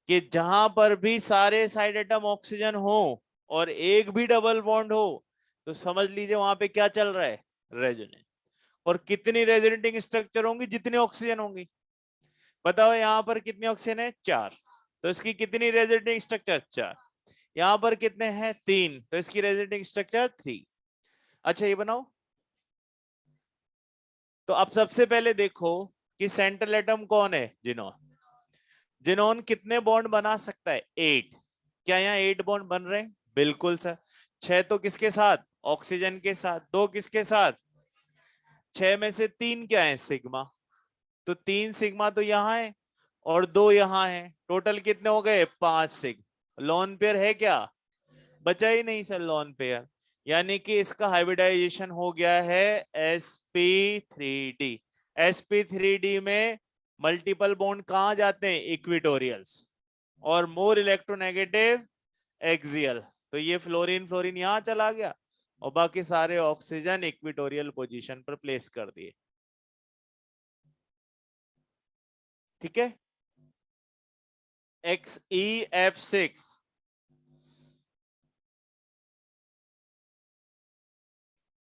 Speaker 1: कि जहां पर भी सारे साइड एटम ऑक्सीजन हो और एक भी डबल बॉन्ड हो, तो समझ लीजिए वहां पे क्या चल रहा है? रेजोनेंस। और कितनी रेजोनेटिंग स्ट्रक्चर होंगी? जितनी ऑक्सीजन होंगी। बताओ यहाँ पर कितने ऑक्सीजन है? 4, तो इसकी कितनी रेजोनेटिंग स्ट्रक्चर? 4। यहाँ पर कितने हैं? 3, तो इसकी रेजोनेटिंग स्ट्रक्चर 3। अच्छा ये बनाओ, तो अब सबसे पहले देखो कि सेंट्रल एटम कौन है? जिनोन। जिनोन कितने बॉन्ड बना सकता है? 8। क्या यहाँ 8 बॉन्ड बन रहे हैं? बिल्कुल सर। 6 तो किसके साथ? ऑक्सीजन के साथ। 2 किसके साथ? 6 में से 3 क्या है? सिग्मा। तो 3 सिग्मा तो यहाँ है और 2 यहाँ है, टोटल कितने हो गए? 5 सिग्मा। लॉन पेयर है क्या? बचा ही नहीं सर लॉन पेयर, यानी कि इसका हाइब्रिडाइजेशन हो गया है sp3d। sp3d में मल्टीपल बॉन्ड कहाँ जाते हैं? इक्विटोरियल्स। और मोर इलेक्ट्रोनेगेटिव एक्सियल। तो ये फ्लोरीन फ्लोरीन यहां चला गया और बाकी सारे ऑक्सीजन इक्विटोरियल पोजीशन पर प्लेस कर दिए। ठीक है। XeF6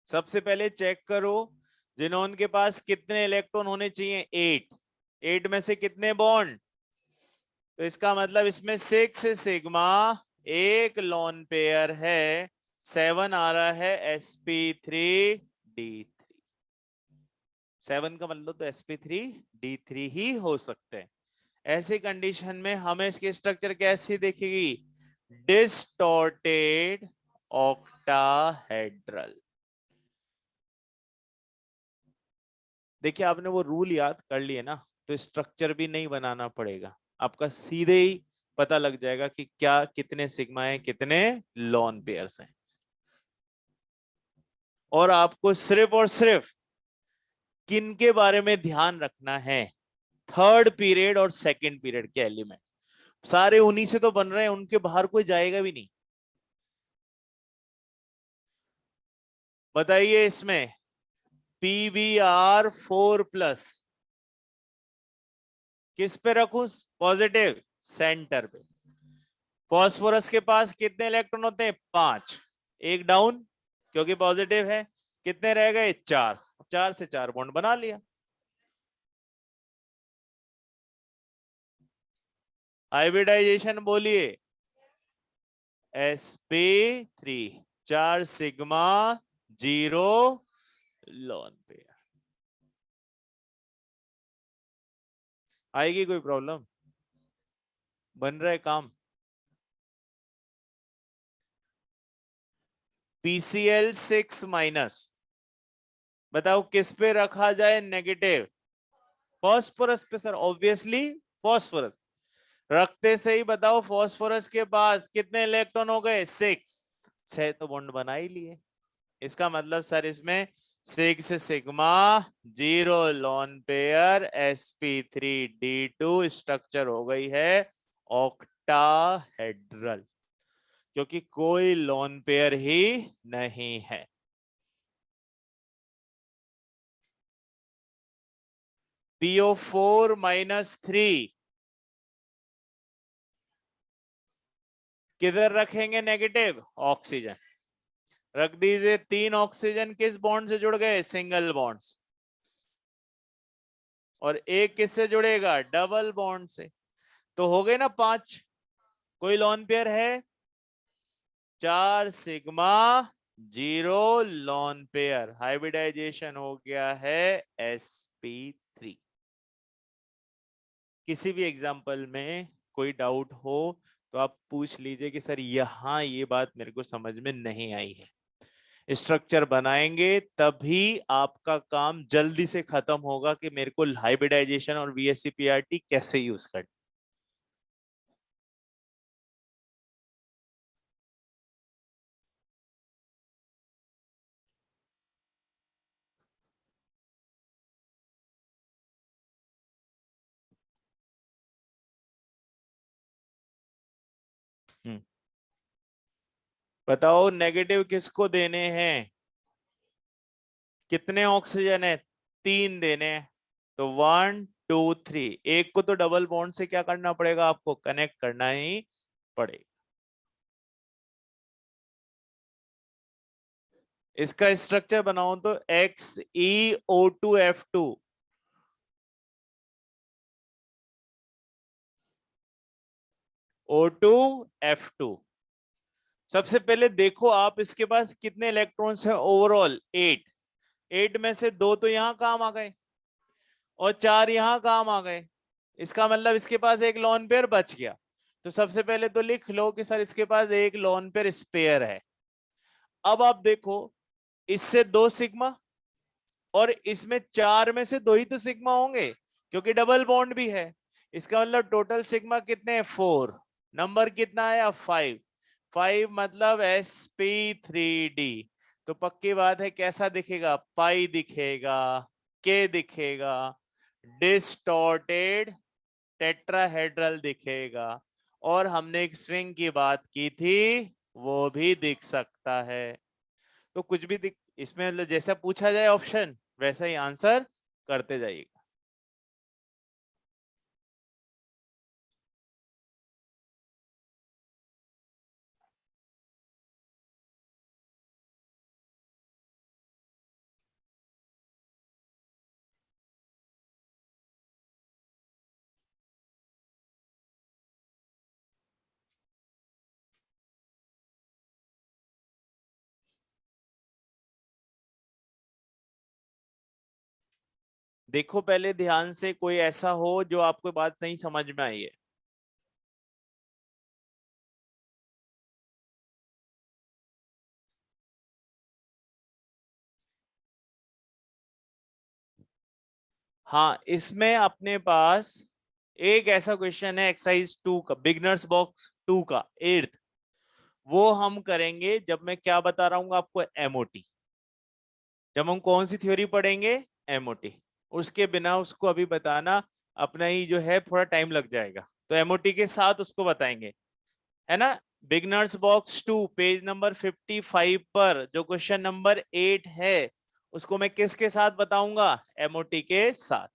Speaker 1: सबसे पहले चेक करो जिनोन के पास कितने इलेक्ट्रॉन होने चाहिए? 8। 8 में से कितने बॉन्ड? तो इसका मतलब इसमें 6 सिग्मा, एक लॉन पेयर है, 7 आ रहा है sp3d3। 7 का मतलब तो sp3d3 ही हो सकते हैं। ऐसी कंडीशन में हमें इसकी स्ट्रक्चर कैसी दिखेगी? Distorted octahedral. देखिए आपने वो रूल याद कर लिए ना, तो स्ट्रक्चर भी नहीं बनाना पड़ेगा, आपका सीधे ही पता लग जाएगा कि क्या कितने सिग्मा है, कितने लॉन पेयर्स हैं। और आपको सिर्फ और सिर्फ किन के बारे में ध्यान रखना है? थर्ड पीरियड और सेकंड पीरियड के एलिमेंट, सारे उन्हीं से तो बन रहे हैं, उनके बाहर कोई जाएगा भी नहीं। बताइए इसमें PbR4+ किस पे रखूं? पॉजिटिव सेंटर पे। फॉस्फोरस के पास कितने इलेक्ट्रॉन होते हैं? 5। एक डाउन क्योंकि पॉजिटिव है। कितने रह गए? 4। 4 से 4 बॉन्ड बना लिया। हाइब्रिडाइजेशन बोलिए। sp3, 4 sigma, 0 lone pair. आएगी कोई प्रॉब्लम? बन रहा है काम? PCl6- बताओ किस पे रखा जाए नेगेटिव? फॉस्फोरस पे सर, ऑब्वियसली फॉस्फोरस। रखते से ही बताओ फॉस्फोरस के पास कितने इलेक्ट्रॉन हो गए? 6। 6 तो बॉन्ड बना ही लिए। इसका मतलब सर इसमें 6 sigma, 0 lone pair, sp3d2 structure हो गई है ऑक्टाहेड्रल, क्योंकि कोई लॉन पेयर ही नहीं है। PO4-3 किधर रखेंगे नेगेटिव? ऑक्सीजन। रख दीजिए। 3 ऑक्सीजन किस बॉन्ड से जुड़ गए? Single bonds. और एक किससे जुड़ेगा? डबल बॉन्ड से। तो हो गए ना 5। कोई लॉन पेयर है? 4 सिग्मा, 0 लॉन पेयर। हाइब्रिडाइजेशन हो गया है sp3। किसी भी एग्जांपल में कोई डाउट हो तो आप पूछ लीजिए कि सर यहाँ ये बात मेरे को समझ में नहीं आई है। स्ट्रक्चर बनाएंगे तभी आपका काम जल्दी से खत्म होगा कि मेरे को हाइब्रिडाइजेशन और VSC-PRT कैसे यूज करना। बताओ नेगेटिव किसको देने हैं, कितने ऑक्सीजन है, 3 देने हैं। तो 1 2 3, एक को तो डबल बॉन्ड से क्या करना पड़ेगा, आपको कनेक्ट करना ही पड़ेगा। इसका स्ट्रक्चर बनाओ तो XeO2F2। O2F2। सबसे पहले देखो आप इसके पास कितने इलेक्ट्रॉन्स हैं ओवरऑल, 8। 8 में से 2 तो यहां काम आ गए और 4 यहां काम आ गए। इसका मतलब इसके पास एक लोन पेयर बच गया। तो सबसे पहले तो लिख लो कि सर इसके पास एक लोन पेयर स्पेयर है। अब आप देखो, इससे 2 सिग्मा और इसमें 4 में से 2 ही तो सिग्मा होंगे क्योंकि डबल बॉन्ड भी है। इसका मतलब टोटल सिग्मा कितने हैं, 4। नंबर कितना आया, 5। 5 मतलब sp3d। तो पक्की बात है कैसा दिखेगा, पाई दिखेगा, के दिखेगा, डिस्टॉर्टेड टेट्राहेड्रल दिखेगा, और हमने एक स्विंग की बात की थी वो भी दिख सकता है। तो कुछ भी दिख इसमें, मतलब जैसा पूछा जाए ऑप्शन वैसा ही आंसर करते जाइएगा। देखो पहले ध्यान से, कोई ऐसा हो जो आपको बात नहीं समझ में आई है। हाँ, इसमें अपने पास एक ऐसा क्वेश्चन है एक्सरसाइज 2 का, बिगनर्स बॉक्स 2 का 8th। वो हम करेंगे जब मैं क्या बता रहा हूँ आपको, एमओटी। जब हम कौन सी थ्योरी पढ़ेंगे, एमओटी। उसके बिना उसको अभी बताना अपना ही जो है थोड़ा टाइम लग जाएगा, तो एमओटी के साथ उसको बताएंगे, है ना। बिगनर्स बॉक्स 2 पेज नंबर 55 पर जो क्वेश्चन नंबर 8 है उसको मैं किसके साथ बताऊंगा, एमओटी के साथ।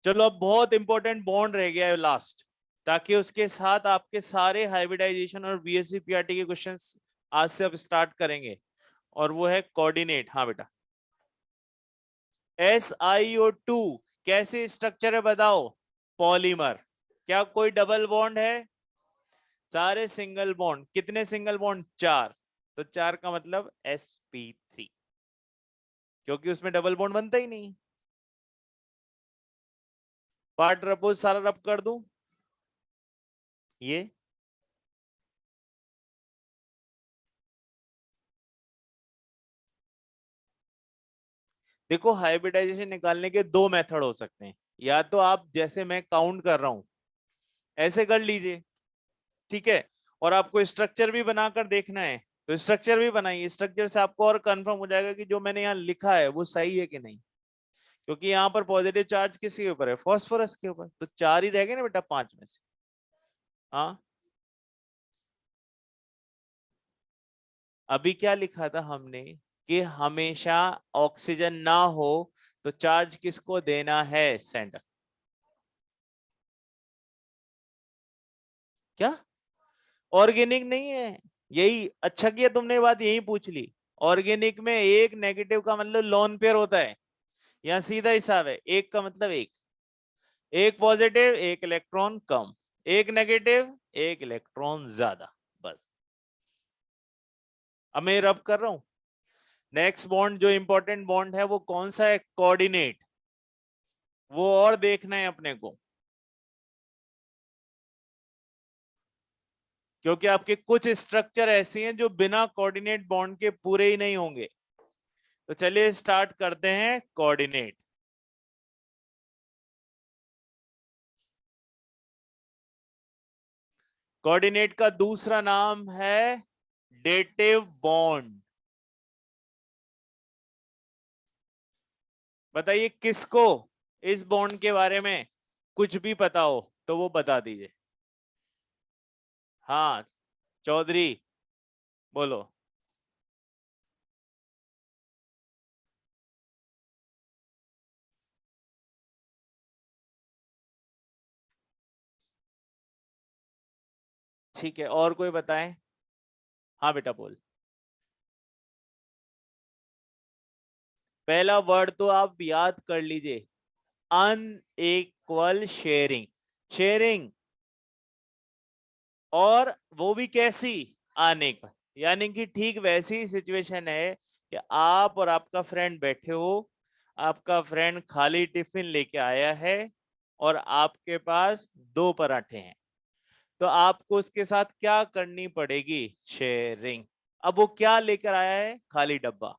Speaker 1: चलो अब बहुत इंपॉर्टेंट बॉन्ड रह गया है लास्ट, ताकि उसके साथ आपके सारे हाइब्रिडाइजेशन और VSC-PRT के क्वेश्चंस आज से अब स्टार्ट करेंगे, और वो है कोऑर्डिनेट। हाँ बेटा, SiO2 कैसे स्ट्रक्चर है बताओ, पॉलीमर। क्या कोई डबल बॉन्ड है, सारे सिंगल बॉन्ड। कितने सिंगल बॉन्ड, 4। तो 4 का मतलब sp3, क्योंकि उसमें डबल बॉन्ड बनता ही नहीं। पार्ट रपोज सारा रब कर दूं ये। देखो हाइब्रिडाइजेशन निकालने के 2 मेथड हो सकते हैं, या तो आप जैसे मैं काउंट कर रहा हूं ऐसे कर लीजिए, ठीक है। और आपको स्ट्रक्चर भी बनाकर देखना है तो स्ट्रक्चर भी बनाइए। स्ट्रक्चर से आपको और कंफर्म हो जाएगा कि जो मैंने यहाँ लिखा है वो सही है कि नहीं, क्योंकि यहाँ पर पॉजिटिव चार्ज किसके ऊपर है, फॉस्फोरस के ऊपर। तो 4 ही रह गए ना बेटा 5 में से। हाँ, अभी क्या लिखा था हमने कि हमेशा ऑक्सीजन ना हो तो चार्ज किसको देना है, सेंटर। क्या ऑर्गेनिक नहीं है, यही अच्छा किया तुमने बात यही पूछ ली। ऑर्गेनिक में एक नेगेटिव का मतलब लोन पेयर होता है, यहाँ सीधा हिसाब है, एक का मतलब एक। एक पॉजिटिव एक इलेक्ट्रॉन कम, एक नेगेटिव एक इलेक्ट्रॉन ज्यादा, बस। अब मैं रब कर रहा हूं। नेक्स्ट बॉन्ड जो इंपॉर्टेंट बॉन्ड है वो कौन सा है, कोऑर्डिनेट। वो और देखना है अपने को, क्योंकि आपके कुछ स्ट्रक्चर ऐसे हैं जो बिना कोऑर्डिनेट बॉन्ड के पूरे ही नहीं होंगे। तो चलिए स्टार्ट करते हैं कोऑर्डिनेट। कोऑर्डिनेट का दूसरा नाम है डेटिव बॉन्ड। बताइए किसको इस बॉन्ड के बारे में कुछ भी पता हो तो वो बता दीजिए। हाँ चौधरी बोलो। ठीक है और कोई बताएं। हाँ बेटा बोल। पहला वर्ड तो आप याद कर लीजिए, अनइक्वल शेयरिंग। शेयरिंग और वो भी कैसी, अनइक्वल। यानी कि ठीक वैसी सिचुएशन है कि आप और आपका फ्रेंड बैठे हो, आपका फ्रेंड खाली टिफिन लेके आया है और आपके पास 2 पराठे हैं, तो आपको उसके साथ क्या करनी पड़ेगी, शेयरिंग। अब वो क्या लेकर आया है, खाली डब्बा।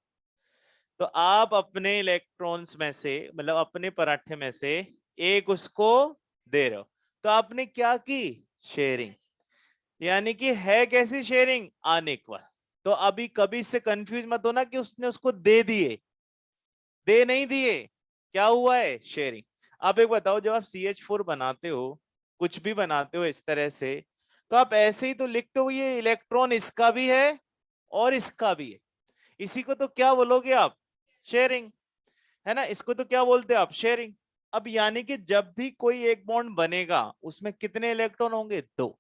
Speaker 1: तो आप अपने इलेक्ट्रॉन्स में से, मतलब अपने पराठे में से एक उसको दे रहे हो, तो आपने क्या की, शेयरिंग। यानी कि है कैसी शेयरिंग, अनइक्वल। तो अभी कभी इससे कंफ्यूज मत होना कि उसने उसको दे दिए, दे नहीं दिए, क्या हुआ है, शेयरिंग। आप एक बताओ, जब आप CH4 बनाते हो, कुछ भी बनाते हो इस तरह से, तो आप ऐसे ही तो लिखते हो ये इलेक्ट्रॉन इसका भी है और इसका भी है। इसी को तो क्या बोलोगे आप, शेयरिंग, है ना। इसको तो क्या बोलते हैं आप, शेयरिंग। अब यानी कि जब भी कोई एक बॉन्ड बनेगा उसमें कितने इलेक्ट्रॉन होंगे, 2।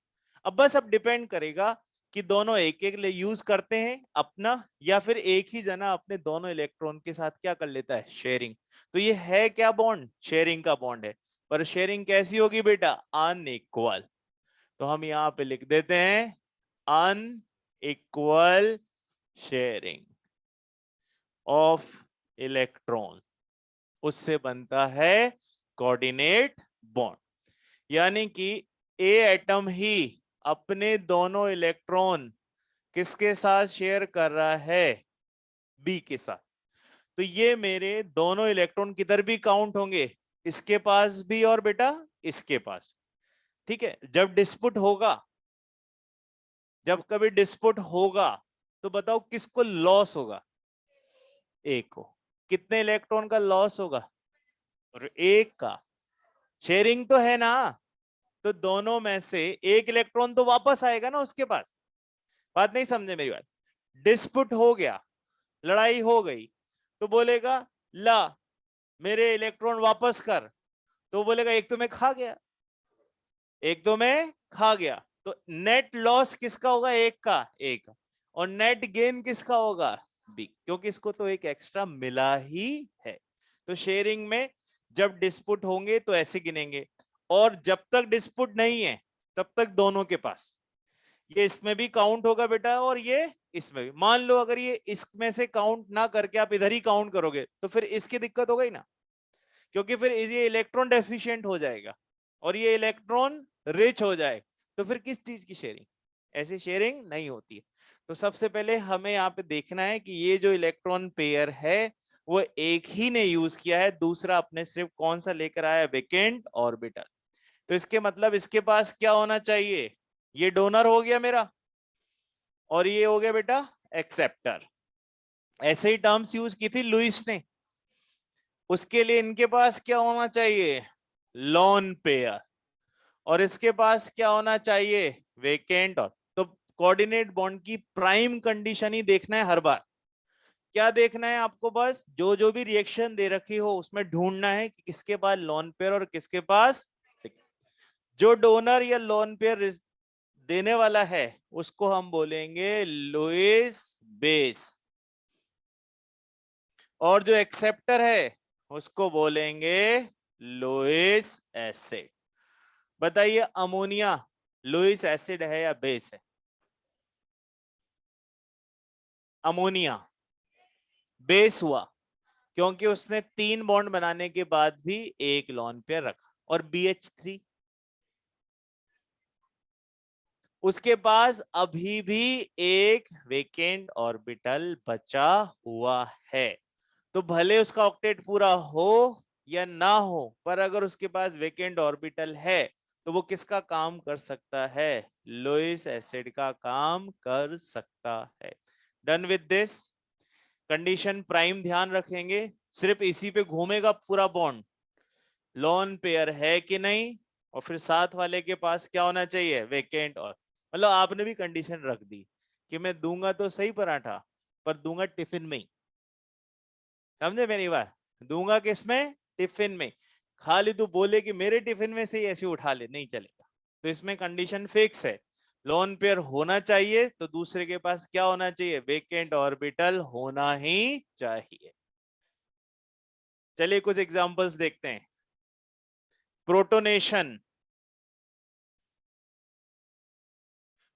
Speaker 1: अब बस अब डिपेंड करेगा कि दोनों एक एक यूज करते हैं अपना, या फिर एक ही जना अपने दोनों इलेक्ट्रॉन के साथ क्या कर लेता है, शेयरिंग। तो ये है क्या बॉन्ड, शेयरिंग का बॉन्ड है। पर शेयरिंग कैसी होगी बेटा, अनइक्वल। तो हम यहाँ पे लिख देते हैं अनइक्वल शेयरिंग ऑफ इलेक्ट्रॉन, उससे बनता है कोऑर्डिनेट बॉन्ड। यानी कि ए एटम ही अपने दोनों इलेक्ट्रॉन किसके साथ शेयर कर रहा है, बी के साथ। तो ये मेरे दोनों इलेक्ट्रॉन किधर भी काउंट होंगे, इसके पास भी और बेटा इसके पास। ठीक है, जब डिस्पुट होगा, जब कभी डिस्पुट होगा, तो बताओ किसको लॉस होगा, ए को। कितने इलेक्ट्रॉन का लॉस होगा, और एक का। शेयरिंग तो है ना, तो दोनों में से एक इलेक्ट्रॉन तो वापस आएगा ना उसके पास। बात नहीं समझे मेरी बात। डिस्प्यूट हो गया, लड़ाई हो गई, तो बोलेगा ला मेरे इलेक्ट्रॉन वापस कर, तो बोलेगा एक तो मैं खा गया, एक तो मैं खा गया। तो नेट लॉस किसका होगा, एक का, एक। और नेट गेन किसका होगा, बी, क्योंकि इसको तो एक एक्स्ट्रा मिला ही है। तो शेयरिंग में जब डिस्प्यूट होंगे तो ऐसे गिनेंगे, और जब तक डिस्प्यूट नहीं है तब तक दोनों के पास। ये इसमें भी काउंट होगा बेटा और ये इसमें भी। मान लो अगर ये इसमें से काउंट ना करके आप इधर ही काउंट करोगे तो फिर इसकी दिक्कत हो गई ना, क्योंकि फिर ये इलेक्ट्रॉन डेफिशिएंट हो जाएगा और ये इलेक्ट्रॉन रिच हो जाए, तो फिर किस चीज की शेयरिंग, ऐसी शेयरिंग नहीं होती है। तो सबसे पहले हमें यहाँ पे देखना है कि ये जो इलेक्ट्रॉन पेयर है वो एक ही ने यूज किया है, दूसरा अपने सिर्फ कौन सा लेकर आया, वेकेंट ऑर्बिटल। तो इसके मतलब इसके पास क्या होना चाहिए, ये डोनर हो गया मेरा और ये हो गया बेटा एक्सेप्टर। ऐसे ही टर्म्स यूज की थी लुइस ने। उसके लिए इनके पास क्या होना चाहिए, लॉन पेयर, और इसके पास क्या होना चाहिए, वेकेंट। और तो कोऑर्डिनेट बॉन्ड की प्राइम कंडीशन ही देखना है हर बार। क्या देखना है आपको, बस जो जो भी रिएक्शन दे रखी हो उसमें ढूंढना है कि किसके पास लॉन पेयर और किसके पास। जो डोनर या लॉन पेयर देने वाला है उसको हम बोलेंगे लुइस बेस, और जो एक्सेप्टर है उसको बोलेंगे लुइस एसिड। बताइए अमोनिया लुइस एसिड है या बेस है, अमोनिया बेस हुआ, क्योंकि उसने 3 बॉन्ड बनाने के बाद भी एक लॉन पेयर रखा। और BH3, उसके पास अभी भी एक वेकेंट ऑर्बिटल बचा हुआ है। तो भले उसका ऑक्टेट पूरा हो या ना हो, पर अगर उसके पास वेकेंट ऑर्बिटल है तो वो किसका काम कर सकता है? लुईस एसिड का काम कर सकता है। Done with this. Condition prime ध्यान रखेंगे, सिर्फ इसी पे घूमेगा पूरा बॉन्ड, लोन पेयर है कि नहीं, और फिर साथ वाले के पास क्या होना चाहिए? वेकेंट। और मतलब आपने भी कंडीशन रख दी कि मैं दूंगा तो सही पराठा, पर दूंगा टिफिन में ही। समझे मेरी बात? दूंगा किसमें? टिफिन में। खाली तू बोले कि मेरे टिफिन में से ही ऐसे उठा ले, नहीं चलेगा। तो इसमें कंडीशन फिक्स है, लोन पेयर होना चाहिए तो दूसरे के पास क्या होना चाहिए? वेकेंट ऑर्बिटल होना ही चाहिए। चलिए कुछ एग्जांपल्स देखते हैं। प्रोटोनेशन।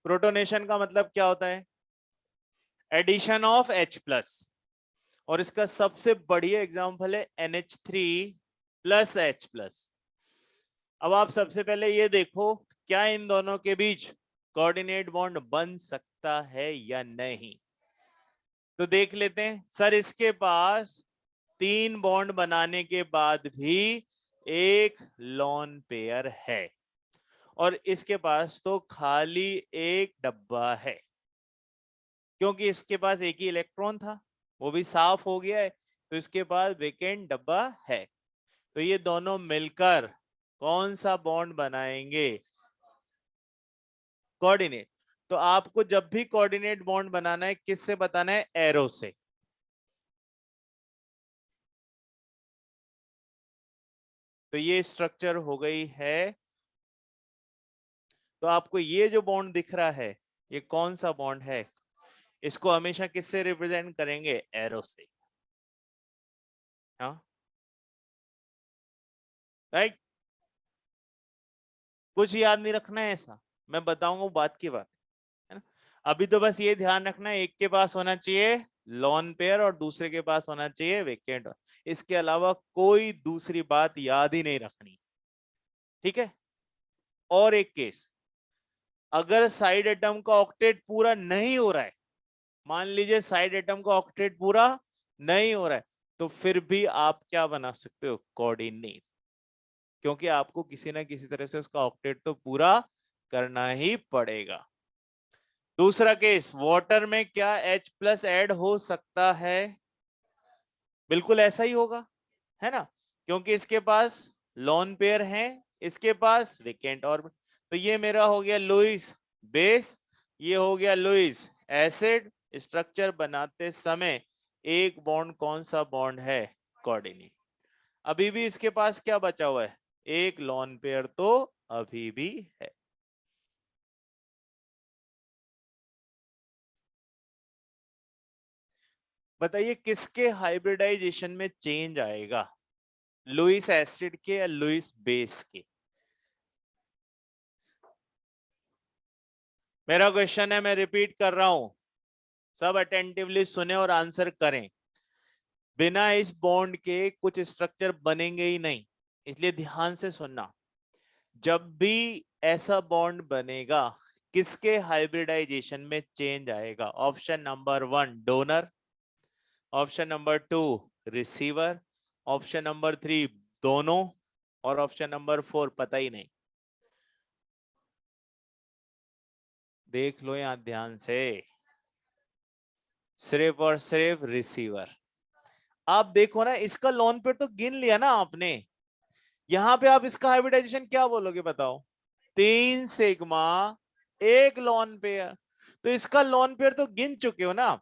Speaker 1: प्रोटोनेशन का मतलब क्या होता है? Addition of H plus. और इसका सबसे बढ़िया एग्जांपल है NH3 प्लस H प्लस। अब आप सबसे पहले ये देखो, क्या इन दोनों के बीच कोऑर्डिनेट बॉन्ड बन सकता है या नहीं? तो देख लेते हैं। सर इसके पास 3 बॉन्ड बनाने के बाद भी एक लोन पेयर है, और इसके पास तो खाली एक डब्बा है, क्योंकि इसके पास एक ही इलेक्ट्रॉन था, वो भी साफ हो गया है, तो इसके पास वेकेंट डब्बा है। तो ये दोनों मिलकर कौन सा बॉन्ड बनाएंगे? कोऑर्डिनेट। तो आपको जब भी कोऑर्डिनेट बॉन्ड बनाना है, किससे बताना है? एरो से। तो ये स्ट्रक्चर हो गई है। तो आपको ये जो बॉन्ड दिख रहा है, ये कौन सा बॉन्ड है? इसको हमेशा किससे रिप्रेजेंट करेंगे? एरो से। हाँ, राइट। कुछ याद नहीं रखना है ऐसा, मैं बताऊंगा वो बात की बात है ना। अभी तो बस ये ध्यान रखना है, एक के पास होना चाहिए लॉन पेयर और दूसरे के पास होना चाहिए वेकेंट। इसके अलावा कोई दूसरी बात याद ही नहीं रखनी, ठीक है? और एक केस, अगर साइड एटम का ऑक्टेट पूरा नहीं हो रहा है, मान लीजिए साइड एटम का ऑक्टेट पूरा नहीं हो रहा है, तो फिर भी आप क्या बना सकते हो? कोऑर्डिनेट। क्योंकि आपको किसी ना किसी तरह से उसका ऑक्टेट तो पूरा करना ही पड़ेगा। दूसरा केस, वाटर में क्या H प्लस ऐड हो सकता है? बिल्कुल ऐसा ही होगा, है ना, क्योंकि इसके पास लोन पेयर है, इसके पास वेकेंट। और तो ये मेरा हो गया लुईस बेस, ये हो गया लुईस एसिड। स्ट्रक्चर बनाते समय एक बॉन्ड कौन सा बॉन्ड है? कोऑर्डिनेट। अभी भी इसके पास क्या बचा हुआ है? एक लोन पेयर तो अभी भी है। बताइए किसके हाइब्रिडाइजेशन में चेंज आएगा? लुईस एसिड के या लुईस बेस के? मेरा क्वेश्चन है, मैं रिपीट कर रहा हूं, सब अटेंटिवली सुने और आंसर करें। बिना इस बॉन्ड के कुछ स्ट्रक्चर बनेंगे ही नहीं, इसलिए ध्यान से सुनना। जब भी ऐसा बॉन्ड बनेगा, किसके हाइब्रिडाइजेशन में चेंज आएगा? Option number 1 donor, option number 2 receiver, option number 3 दोनों, और ऑप्शन नंबर 4 पता ही नहीं। देख लो यहां ध्यान से, सिर्फ और सिर्फ रिसीवर। आप देखो ना, इसका लोन पेयर तो गिन लिया ना आपने, यहां पे आप इसका हाइब्रिडाइजेशन क्या बोलोगे बताओ? 3 सिग्मा, एक लोन पेयर। तो इसका लोन पेयर तो गिन चुके हो ना,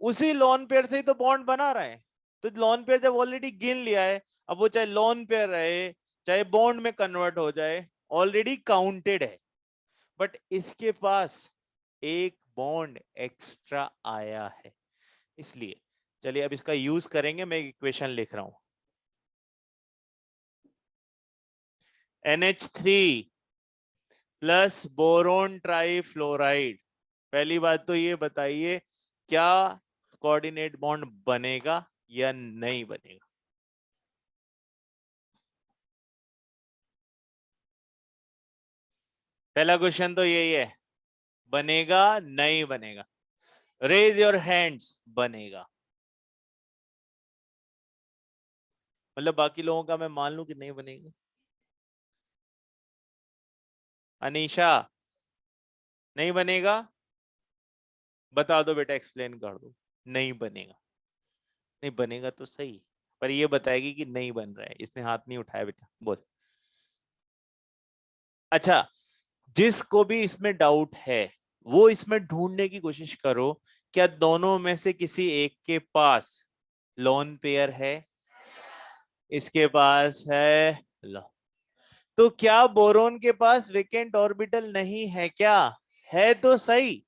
Speaker 1: उसी लोन पेयर से ही तो बॉन्ड बना रहा है। तो लोन पेयर जब ऑलरेडी गिन लिया है, अब वो चाहे लोन पेयर रहे चाहे बॉन्ड में कन्वर्ट हो जाए, ऑलरेडी काउंटेड है। बट इसके पास एक बॉन्ड एक्स्ट्रा आया है, इसलिए चलिए अब इसका यूज करेंगे। मैं एक इक्वेशन लिख रहा हूं, NH3 प्लस बोरोन ट्राइफ्लोराइड। पहली बात तो ये बताइए, क्या कोऑर्डिनेट बॉन्ड बनेगा या नहीं बनेगा? पहला क्वेश्चन तो यही है। बनेगा नहीं बनेगा? Raise your hands. बनेगा। मतलब बाकी लोगों का मैं मान लूं कि नहीं बनेगा? अनीशा, नहीं बनेगा? बता दो बेटा, एक्सप्लेन कर दो। नहीं बनेगा। नहीं बनेगा तो सही, पर ये बताएगी कि नहीं बन रहा है। इसने हाथ नहीं उठाया बेटा, बोल। अच्छा, जिसको भी इसमें डाउट है वो इसमें ढूंढने की कोशिश करो, क्या दोनों में से किसी एक के पास लोन पेयर है? इसके पास है। लो, तो क्या बोरोन के पास वेकेंट ऑर्बिटल नहीं है क्या? है तो सही।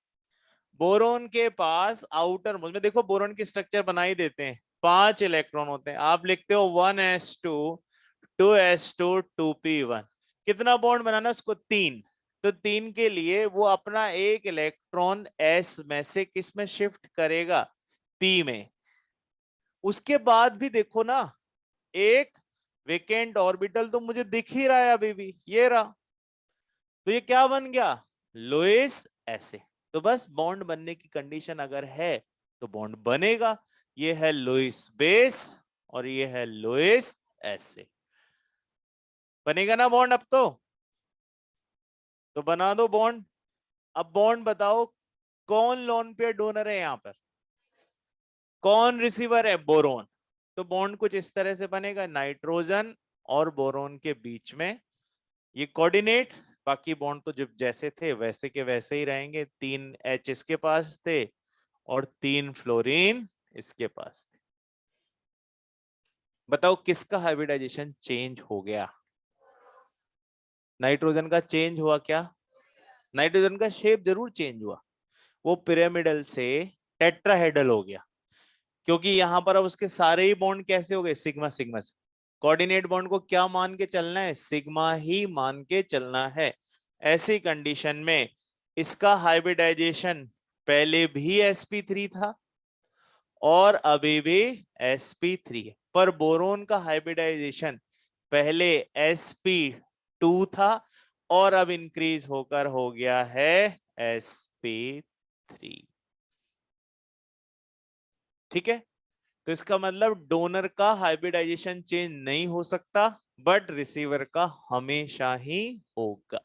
Speaker 1: बोरोन के पास आउटर मोस्ट में देखो, बोरोन की स्ट्रक्चर बना ही देते हैं। 5 इलेक्ट्रॉन होते हैं। आप लिखते हो 1s2 2s2 2p1। कितना बॉन्ड बनाना है उसको? 3। तो 3 के लिए वो अपना एक इलेक्ट्रॉन s में से किस में शिफ्ट करेगा? p में। उसके बाद भी देखो ना, एक वेकेंट ऑर्बिटल तो मुझे दिख ही रहा है अभी भी, ये रहा। तो ये क्या बन गया? Lewis acid. तो बस बॉन्ड बनने की कंडीशन अगर है तो बॉन्ड बनेगा। ये है लुईस बेस और ये है लुईस एसिड। बनेगा ना बॉन्ड अब तो बना दो बॉन्ड। अब बॉन्ड बताओ, कौन लोन पेयर डोनर है यहां पर? कौन रिसीवर है? बोरोन। तो बॉन्ड कुछ इस तरह से बनेगा, नाइट्रोजन और बोरोन के बीच में ये कोऑर्डिनेट। बाकी बॉन्ड तो जब जैसे थे वैसे के वैसे ही रहेंगे। 3 H इसके पास थे और 3 फ्लोरीन इसके पास थे। बताओ किसका हाइब्रिडाइजेशन चेंज हो गया? नाइट्रोजन का चेंज हुआ क्या? नाइट्रोजन का शेप जरूर चेंज हुआ, वो पिरामिडल से टेट्राहेड्रल हो गया। क्योंकि यहां पर अब उसके सारे ही बॉन्ड कैसे हो गए? सिग्मा सिग्मा से। कोऑर्डिनेट बॉन्ड को क्या मान के चलना है? सिग्मा ही मान के चलना है। ऐसी कंडीशन में इसका हाइब्रिडाइजेशन पहले भी sp3 था और अभी भी sp3 है, पर बोरोन का हाइब्रिडाइजेशन पहले sp2 था और अब इंक्रीज होकर हो गया है sp3। ठीक है, तो इसका मतलब डोनर का हाइब्रिडाइजेशन चेंज नहीं हो सकता, बट रिसीवर का हमेशा ही होगा।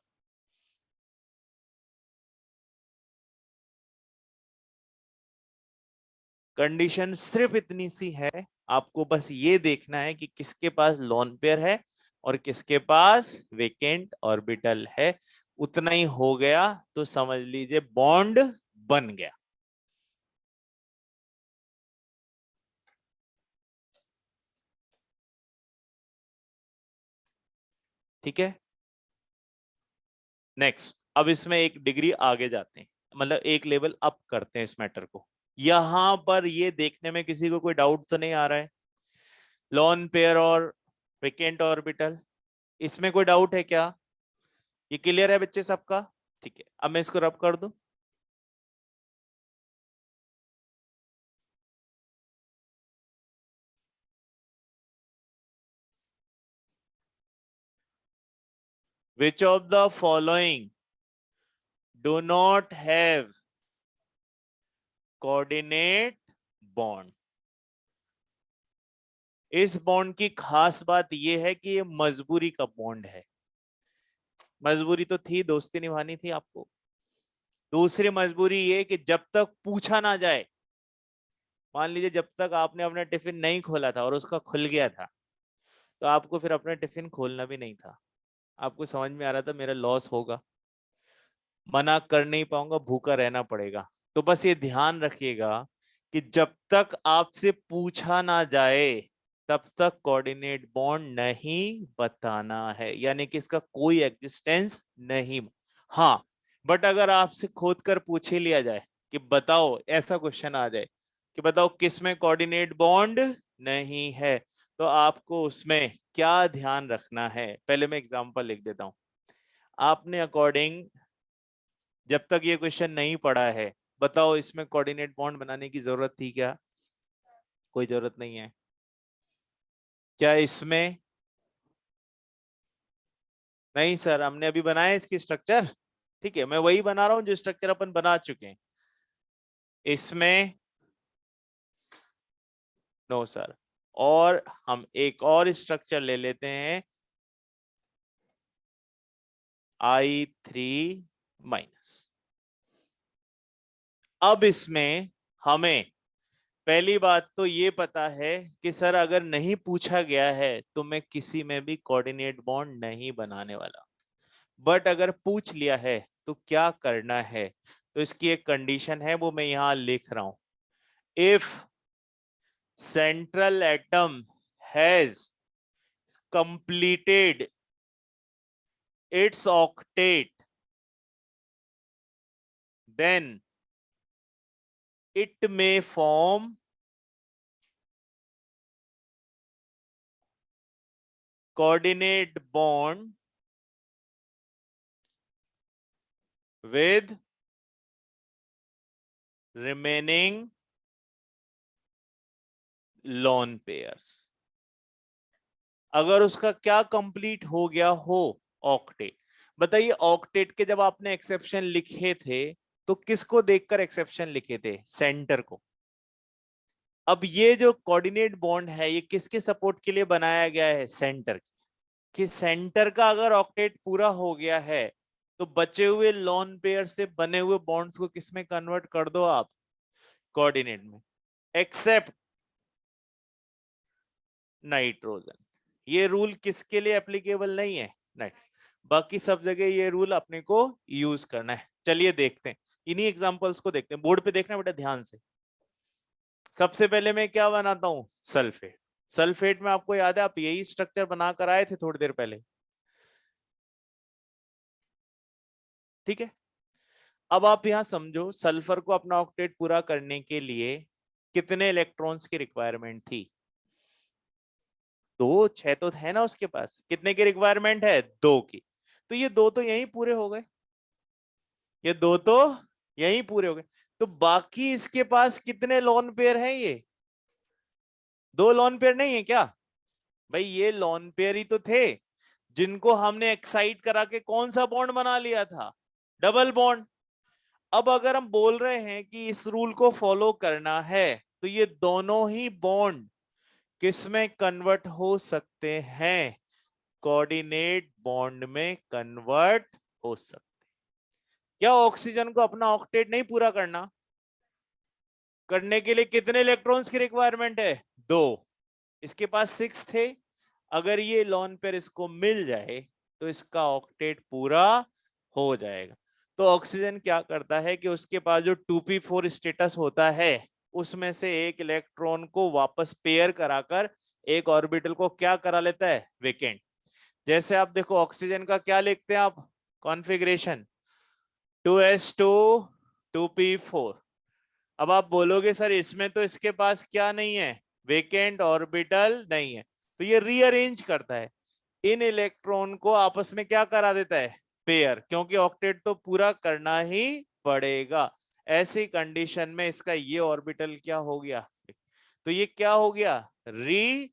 Speaker 1: कंडीशन सिर्फ इतनी सी है, आपको बस ये देखना है कि किसके पास लोन पेयर है और किसके पास वेकेंट ऑर्बिटल है। उतना ही हो गया तो समझ लीजिए बॉन्ड बन गया। ठीक है, नेक्स्ट। अब इसमें एक डिग्री आगे जाते हैं, मतलब एक लेवल अप करते हैं इस मैटर को। यहां पर ये देखने में किसी को कोई डाउट तो नहीं आ रहा है? लोन पेयर और वेकेंट ऑर्बिटल, इसमें कोई डाउट है क्या? ये क्लियर है बच्चे सबका? ठीक है, अब मैं इसको रब कर दूं। Which of the following do not have coordinate bond? इस बॉन्ड की खास बात यह है कि ये मजबूरी का बॉन्ड है। मजबूरी तो थी, दोस्ती निभानी थी आपको। दूसरी मजबूरी ये कि जब तक पूछा ना जाए, मान लीजिए जब तक आपने अपना टिफिन नहीं खोला था और उसका खुल गया था, तो आपको फिर अपना टिफिन खोलना भी नहीं था। आपको समझ में आ रहा था मेरा लॉस होगा, मना कर नहीं पाऊंगा, भूखा रहना पड़ेगा। तो बस ये ध्यान रखिएगा कि जब तक आपसे पूछा ना जाए तब तक कोऑर्डिनेट बॉन्ड नहीं बताना है, यानी कि इसका कोई एग्जिस्टेंस नहीं। हाँ, बट अगर आपसे खोद कर पूछ ही लिया जाए कि बताओ, ऐसा क्वेश्चन आ जाए कि बताओ किस में कोऑर्डिनेट बॉन्ड नहीं है, तो आपको उसमें क्या ध्यान रखना है? पहले मैं एग्जांपल लिख देता हूं। आपने अकॉर्डिंग, जब तक ये क्वेश्चन नहीं पढ़ा है, बताओ इसमें कोऑर्डिनेट बॉन्ड बनाने की जरूरत थी क्या? कोई जरूरत नहीं है। क्या इसमें? नहीं सर, हमने अभी बनाया इसकी स्ट्रक्चर। ठीक है, मैं वही बना रहा हूं जो स्ट्रक्चर अपन बना चुके हैं। इसमें नो सर, और हम एक और स्ट्रक्चर ले लेते हैं I3-। अब इसमें हमें पहली बात तो ये पता है कि सर अगर नहीं पूछा गया है तो मैं किसी में भी कोऑर्डिनेट बॉन्ड नहीं बनाने वाला, बट अगर पूछ लिया है तो क्या करना है। तो इसकी एक कंडीशन है, वो मैं यहां लिख रहा हूं। If central atom has completed its octet, then it may form coordinate bond with remaining lone pairs। अगर उसका क्या कंप्लीट हो गया हो, ऑक्टेट। बताइए, ऑक्टेट के जब आपने एक्सेप्शन लिखे थे तो किसको देखकर एक्सेप्शन लिखे थे? सेंटर को। अब ये जो कोऑर्डिनेट बॉन्ड है ये किसके सपोर्ट के लिए बनाया गया है? सेंटर कि सेंटर का अगर ऑक्टेट पूरा हो गया है तो बचे हुए लोन पेयर से बने हुए बॉन्ड्स को किसमें कन्वर्ट कर दो आप? कोऑर्डिनेट में। Accept nitrogen. ये रूल किसके लिए एप्लीकेबल नहीं है? नाइट। बाकी सब जगह ये रूल अपने को यूज करना है। चलिए देखते हैं, इन्हीं एग्जांपल्स को देखते हैं। बोर्ड पे देखना बेटा ध्यान से। सबसे पहले मैं क्या बनाता हूं? सल्फेट। सल्फेट में आपको याद है आप यही स्ट्रक्चर बनाकर आए थे थोड़ी देर पहले, ठीक है। अब आप यहां समझो, सल्फर को अपना ऑक्टेट पूरा करने के लिए कितने इलेक्ट्रॉन्स की रिक्वायरमेंट थी? दो। छह तो है ना उसके पास। कितने की रिक्वायरमेंट है? दो की। तो ये दो तो यहीं पूरे हो गए, ये दो तो यहीं पूरे हो गए। तो बाकी इसके पास कितने लोन पेयर हैं? ये दो लोन पेयर नहीं है क्या? भाई ये लोन पेयर ही तो थे जिनको हमने एक्साइट करा के कौन सा बॉन्ड बना लिया था? Double bond. अब अगर हम बोल रहे हैं कि इस रूल को फॉलो करना है तो ये दोनों ही बॉन्ड किसमें कन्वर्ट हो सकते हैं? कोऑर्डिनेट बॉन्ड में कन्वर्ट हो सकते। क्या ऑक्सीजन को अपना ऑक्टेट नहीं पूरा करना? करने के लिए कितने इलेक्ट्रॉन्स की रिक्वायरमेंट है? दो। इसके पास सिक्स थे। अगर ये लोन पेयर इसको मिल जाए तो इसका ऑक्टेट पूरा हो जाएगा। तो ऑक्सीजन क्या करता है कि उसके पास जो 2p4 स्टेटस होता है उसमें से एक इलेक्ट्रॉन को वापस पेयर कराकर एक ऑर्बिटल को क्या करा लेता है? वेकेंट। जैसे आप देखो ऑक्सीजन का क्या लिखते हैं आप? Configuration 2s2 2p4। अब आप बोलोगे सर इसमें तो इसके पास क्या नहीं है? वेकेंट ऑर्बिटल नहीं है। तो ये रीअरेंज करता है, इन इलेक्ट्रॉन को आपस में क्या करा देता है? पेयर, क्योंकि ऑक्टेट तो पूरा करना ही पड़ेगा। ऐसी कंडीशन में इसका ये ऑर्बिटल क्या हो गया? तो ये क्या हो गया? रीअरेंजमेंट।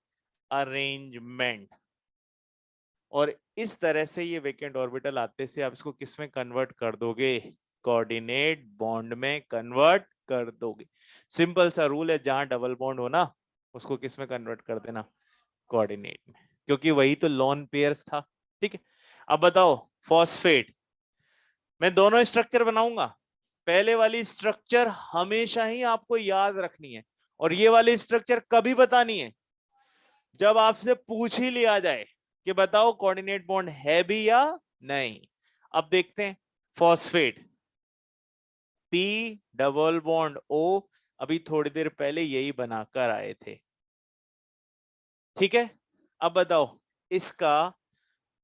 Speaker 1: और इस तरह से ये वेकेंट ऑर्बिटल आते से आप इसको किस में कन्वर्ट कर दोगे? कोऑर्डिनेट बॉन्ड में कन्वर्ट कर दोगे। सिंपल सा रूल है, जहां डबल बॉन्ड हो ना उसको किस में कन्वर्ट कर देना? कोऑर्डिनेट में, क्योंकि वही तो लोन पेयर्स था। ठीक है। अब बताओ फॉस्फेट। मैं दोनों स्ट्रक्चर बनाऊंगा। पहले वाली स्ट्रक्चर हमेशा ही आपको याद रखनी है और ये वाली स्ट्रक्चर कभी बतानी है जब आपसे पूछ ही लिया जाए कि बताओ कोऑर्डिनेट बॉन्ड है भी या नहीं। अब देखते हैं phosphate P double bond O, अभी थोड़ी देर पहले यही बनाकर आए थे, ठीक है। अब बताओ इसका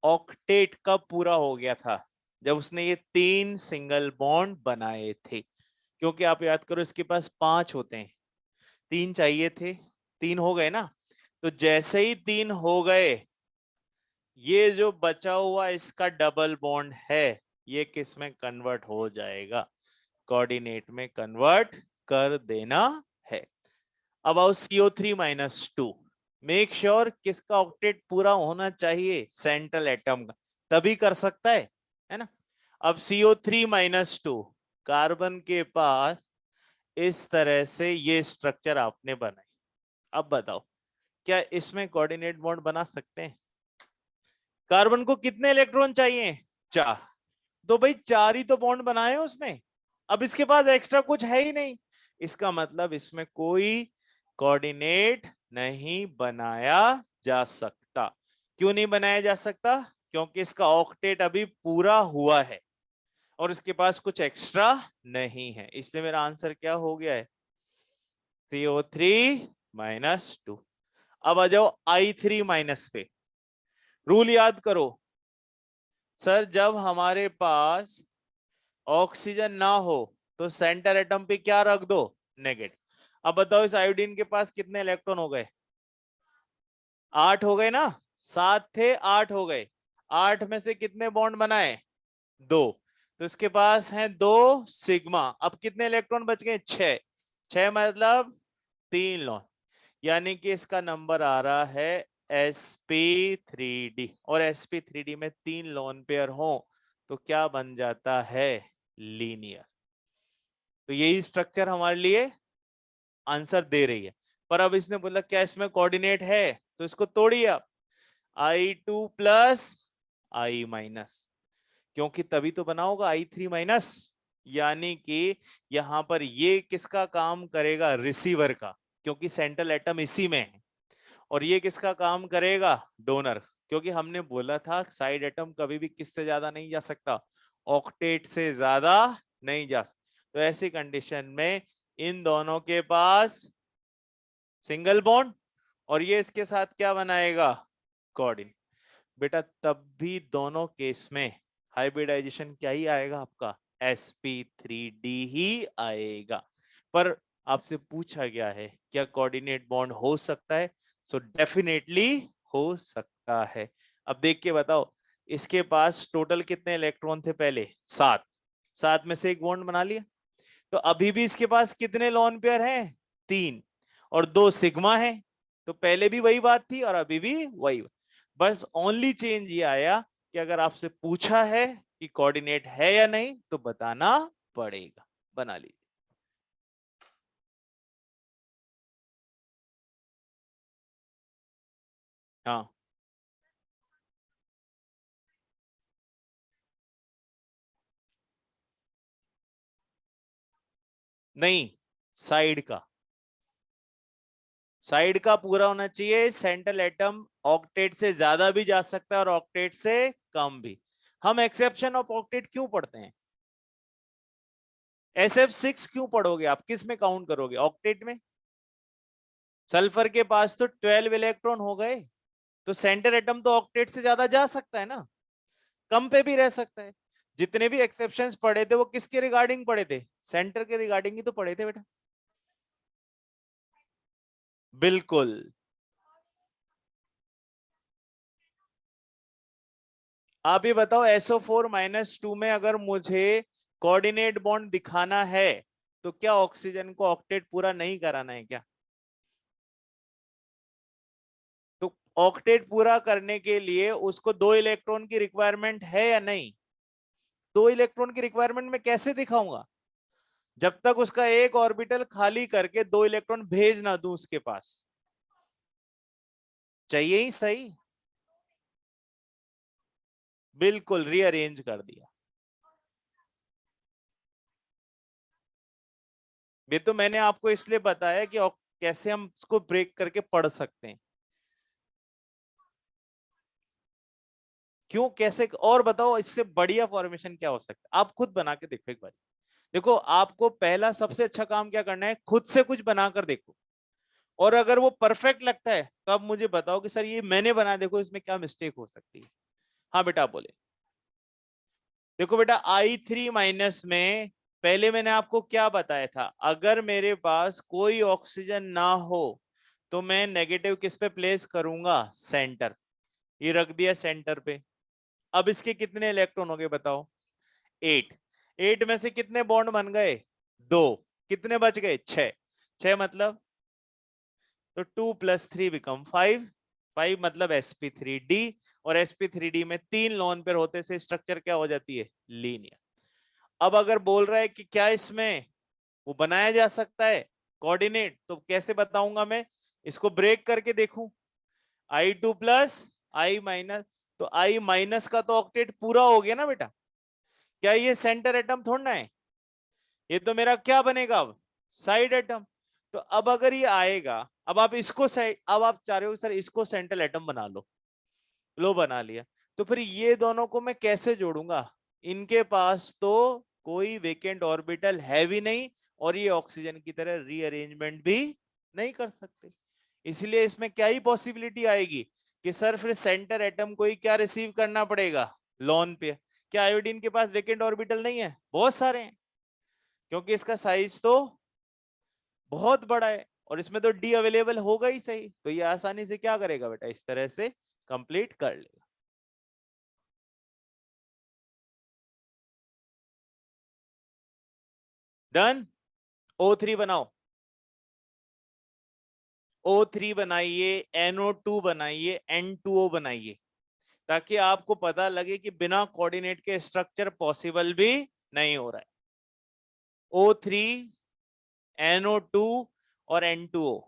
Speaker 1: ऑक्टेट कब पूरा हो गया था? जब उसने ये तीन सिंगल बॉन्ड बनाए थे। क्योंकि आप याद करो इसके पास पांच होते हैं, तीन चाहिए थे, तीन हो गए ना। तो जैसे ही तीन हो गए, ये जो बचा हुआ इसका डबल बॉन्ड है ये किस में कन्वर्ट हो जाएगा? कोऑर्डिनेट में कन्वर्ट कर देना है। अब आओ CO3-2। मेक श्योर किसका ऑक्टेट पूरा होना चाहिए? सेंट्रल एटम का, तभी कर सकता है ना। अब CO3-2 कार्बन के पास इस तरह से ये स्ट्रक्चर आपने बनाई। अब बताओ क्या इसमें कोऑर्डिनेट बॉन्ड बना सकते हैं? कार्बन को कितने इलेक्ट्रॉन चाहिए? 4। तो भाई 4 ही तो बॉन्ड बनाए उसने, अब इसके पास एक्स्ट्रा कुछ है ही नहीं। इसका मतलब इसमें कोई कोऑर्डिनेट नहीं बनाया जा सकता। क्यों नहीं बनाया जा सकता? क्योंकि इसका ऑक्टेट अभी पूरा हुआ है और इसके पास कुछ एक्स्ट्रा नहीं है, इसलिए मेरा आंसर क्या हो गया है? CO3-2। अब आ जाओ I3- पे। रूल याद करो सर, जब हमारे पास ऑक्सीजन ना हो तो सेंटर एटम पे क्या रख दो? नेगेटिव। अब बताओ इस आयोडीन के पास कितने इलेक्ट्रॉन हो गए? 8 हो गए ना, 7 थे 8 हो गए। 8 में से कितने बॉन्ड बनाए? 2। तो इसके पास हैं 2 सिग्मा। अब कितने इलेक्ट्रॉन बच गए? 6। 6 मतलब 3 लॉन, यानी कि इसका नंबर आ रहा है sp3d। और sp3d में 3 लोन पेयर हो तो क्या बन जाता है? लीनियर। तो यही स्ट्रक्चर हमारे लिए आंसर दे रही है। पर अब इसने बोला क्या इसमें कोऑर्डिनेट है, तो इसको तोड़िए आप। I2+I-, क्योंकि तभी तो बना होगा I3-, यानी कि यहां पर ये किसका काम करेगा? रिसीवर का, क्योंकि सेंट्रल एटम इसी में है। और ये किसका काम करेगा? डोनर, क्योंकि हमने बोला था साइड एटम कभी भी किससे ज्यादा नहीं जा सकता? ऑक्टेट से ज्यादा नहीं जा सकता। तो ऐसी कंडीशन में इन दोनों के पास सिंगल बॉन्ड, और ये इसके साथ क्या बनाएगा? कोऑर्डिनेट। बेटा तब भी दोनों केस में हाइब्रिडाइजेशन क्या ही आएगा आपका? sp3d ही आएगा। पर आपसे पूछा गया है क्या कोऑर्डिनेट बॉन्ड हो सकता है? सो डेफिनेटली हो सकता है। अब देख के बताओ इसके पास टोटल कितने इलेक्ट्रॉन थे पहले? 7। 7 में से एक बॉन्ड बना लिया, तो अभी भी इसके पास कितने लोन पेयर हैं? 3 और 2 सिग्मा है। तो पहले भी वही बात थी और अभी भी वही, बस ओनली चेंज ये आया कि अगर आपसे पूछा है कि कोऑर्डिनेट है या नहीं तो बताना पड़ेगा। बना लीजिए। हाँ, नहीं, साइड का, साइड का पूरा होना चाहिए। सेंट्रल एटम ऑक्टेट से ज्यादा भी जा सकता है और ऑक्टेट से कम भी। हम एक्सेप्शन ऑफ ऑक्टेट क्यों पढ़ते हैं? SF6 क्यों पढ़ोगे आप? किस में काउंट करोगे? ऑक्टेट में। सल्फर के पास तो 12 इलेक्ट्रॉन हो गए, तो सेंटर एटम तो ऑक्टेट से ज्यादा जा सकता है ना, कम पे भी रह सकता है। जितने भी एक्सेप्शंस पढ़े थे वो किसके रिगार्डिंग पढ़े थे? सेंटर के रिगार्डिंग ही तो पढ़े थे बेटा। बिल्कुल। आप ये बताओ SO4-2 में अगर मुझे कोऑर्डिनेट बॉन्ड दिखाना है तो क्या ऑक्सीजन को ऑक्टेट पूरा नहीं कराना है क्या? तो ऑक्टेट पूरा करने के लिए उसको 2 इलेक्ट्रॉन की रिक्वायरमेंट है या नहीं? 2 इलेक्ट्रॉन की रिक्वायरमेंट में कैसे दिखाऊंगा? जब तक उसका एक ऑर्बिटल खाली करके 2 इलेक्ट्रॉन भेज ना दूं उसके पास। चाहिए ही सही। बिल्कुल रीअरेंज कर दिया। ये तो मैंने आपको इसलिए बताया कि कैसे हम इसको ब्रेक करके पढ़ सकते हैं। क्यों, कैसे, और बताओ इससे बढ़िया फॉर्मेशन क्या हो सकता है? आप खुद बना के देखो एक बार। देखो आपको पहला सबसे अच्छा काम क्या करना है, खुद से कुछ बनाकर देखो, और अगर वो परफेक्ट लगता है तो आप मुझे बताओ कि सर ये मैंने बना, देखो इसमें क्या मिस्टेक हो सकती है। हाँ बेटा आप बोले। देखो बेटा I3- में पहले मैंने आपको क्या बताया था, अगर मेरे पास कोई ऑक्सीजन ना हो तो मैं नेगेटिव किस पे प्लेस करूंगा? सेंटर। ये रख दिया सेंटर पे। अब इसके कितने इलेक्ट्रॉन हो गए बताओ? 8। 8 में से कितने बॉन्ड बन गए? 2। कितने बच गए? 6। 6 मतलब तो 2 + 3 बिकम 5। 5 मतलब sp3d, और sp3d में 3 लोन पेयर होते से स्ट्रक्चर क्या हो जाती है, लीनियर। अब अगर बोल रहा है कि क्या इसमें वो बनाया जा सकता है कोऑर्डिनेट, तो कैसे बताऊंगा मैं, इसको ब्रेक करके देखूं, I2 प्लस I माइनस, तो I माइनस का तो ऑक्टेट पूरा हो गया ना बेटा, क्या ये सेंटर एटम थोड़ा है, ये तो मेरा क्या बनेगा अब, साइड एटम। तो अब अगर ये आएगा, अब आप इसको साइड, अब आप चाह रहे हो सर इसको सेंट्रल एटम बना लो बना लिया, तो फिर ये दोनों को मैं कैसे जोड़ूंगा, इनके पास तो कोई वेकेंट ऑर्बिटल है भी नहीं, और ये ऑक्सीजन की तरह रीअरेंजमेंट भी नहीं कर सकते। इसलिए इसमें क्या ही पॉसिबिलिटी आएगी कि सर फिर सेंटर एटम को ही क्या रिसीव करना पड़ेगा, लोन पे। क्या आयोडीन के पास वेकेंट ऑर्बिटल नहीं है, बहुत सारे हैं, क्योंकि इसका साइज तो बहुत बड़ा है, और इसमें तो डी अवेलेबल होगा ही सही, तो ये आसानी से क्या करेगा बेटा, इस तरह से कंप्लीट कर लेगा। डन। O3 बनाओ, O3 बनाइए, NO2 बनाइए, N2O बनाइए, ताकि आपको पता लगे कि बिना कोऑर्डिनेट के स्ट्रक्चर पॉसिबल भी नहीं हो रहा है। O3, NO2 और N2O,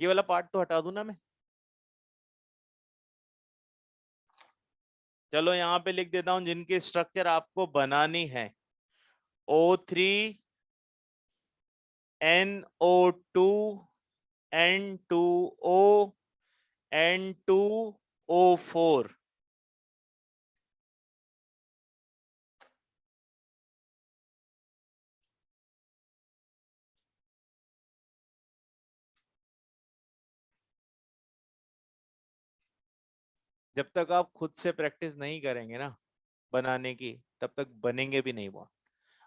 Speaker 1: ये वाला पार्ट तो हटा दूं ना मैं, चलो यहां पे लिख देता हूं जिनकी स्ट्रक्चर आपको बनानी है, O3, NO2, N2O, N2O4। जब तक आप खुद से प्रैक्टिस नहीं करेंगे ना बनाने की, तब तक बनेंगे भी नहीं बॉन्ड।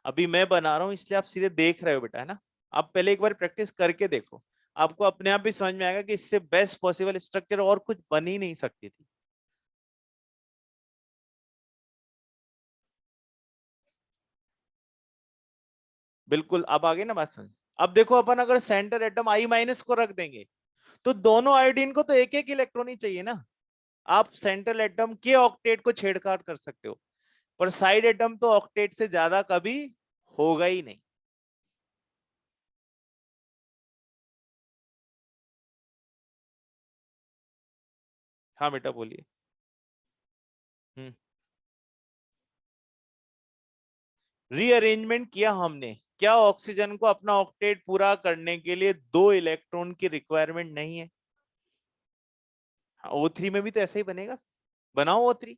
Speaker 1: अभी मैं बना रहा हूं इसलिए आप सीधे देख रहे हो बेटा, है ना, आप पहले एक बार प्रैक्टिस करके देखो, आपको अपने आप भी समझ में आएगा कि इससे बेस्ट पॉसिबल स्ट्रक्चर और कुछ बन ही नहीं सकती थी। बिल्कुल, अब आगे ना बात समझ। अब देखो अपन अगर सेंटर एटम I माइनस को रख देंगे, तो दोनों आयोडीन को तो एक एक इलेक्ट्रॉन ही चाहिए ना, आप सेंट्रल एटम के ऑक्टेट को छेड़छाड़ कर सकते हो, पर साइड एटम तो ऑक्टेट से ज्यादा कभी होगा ही नहीं। हाँ बेटा बोलिए। हम्म, रीअरेंजमेंट किया हमने, क्या ऑक्सीजन को अपना ऑक्टेट पूरा करने के लिए 2 इलेक्ट्रॉन की रिक्वायरमेंट नहीं है? O3 में भी तो ऐसा ही बनेगा, बनाओ O3।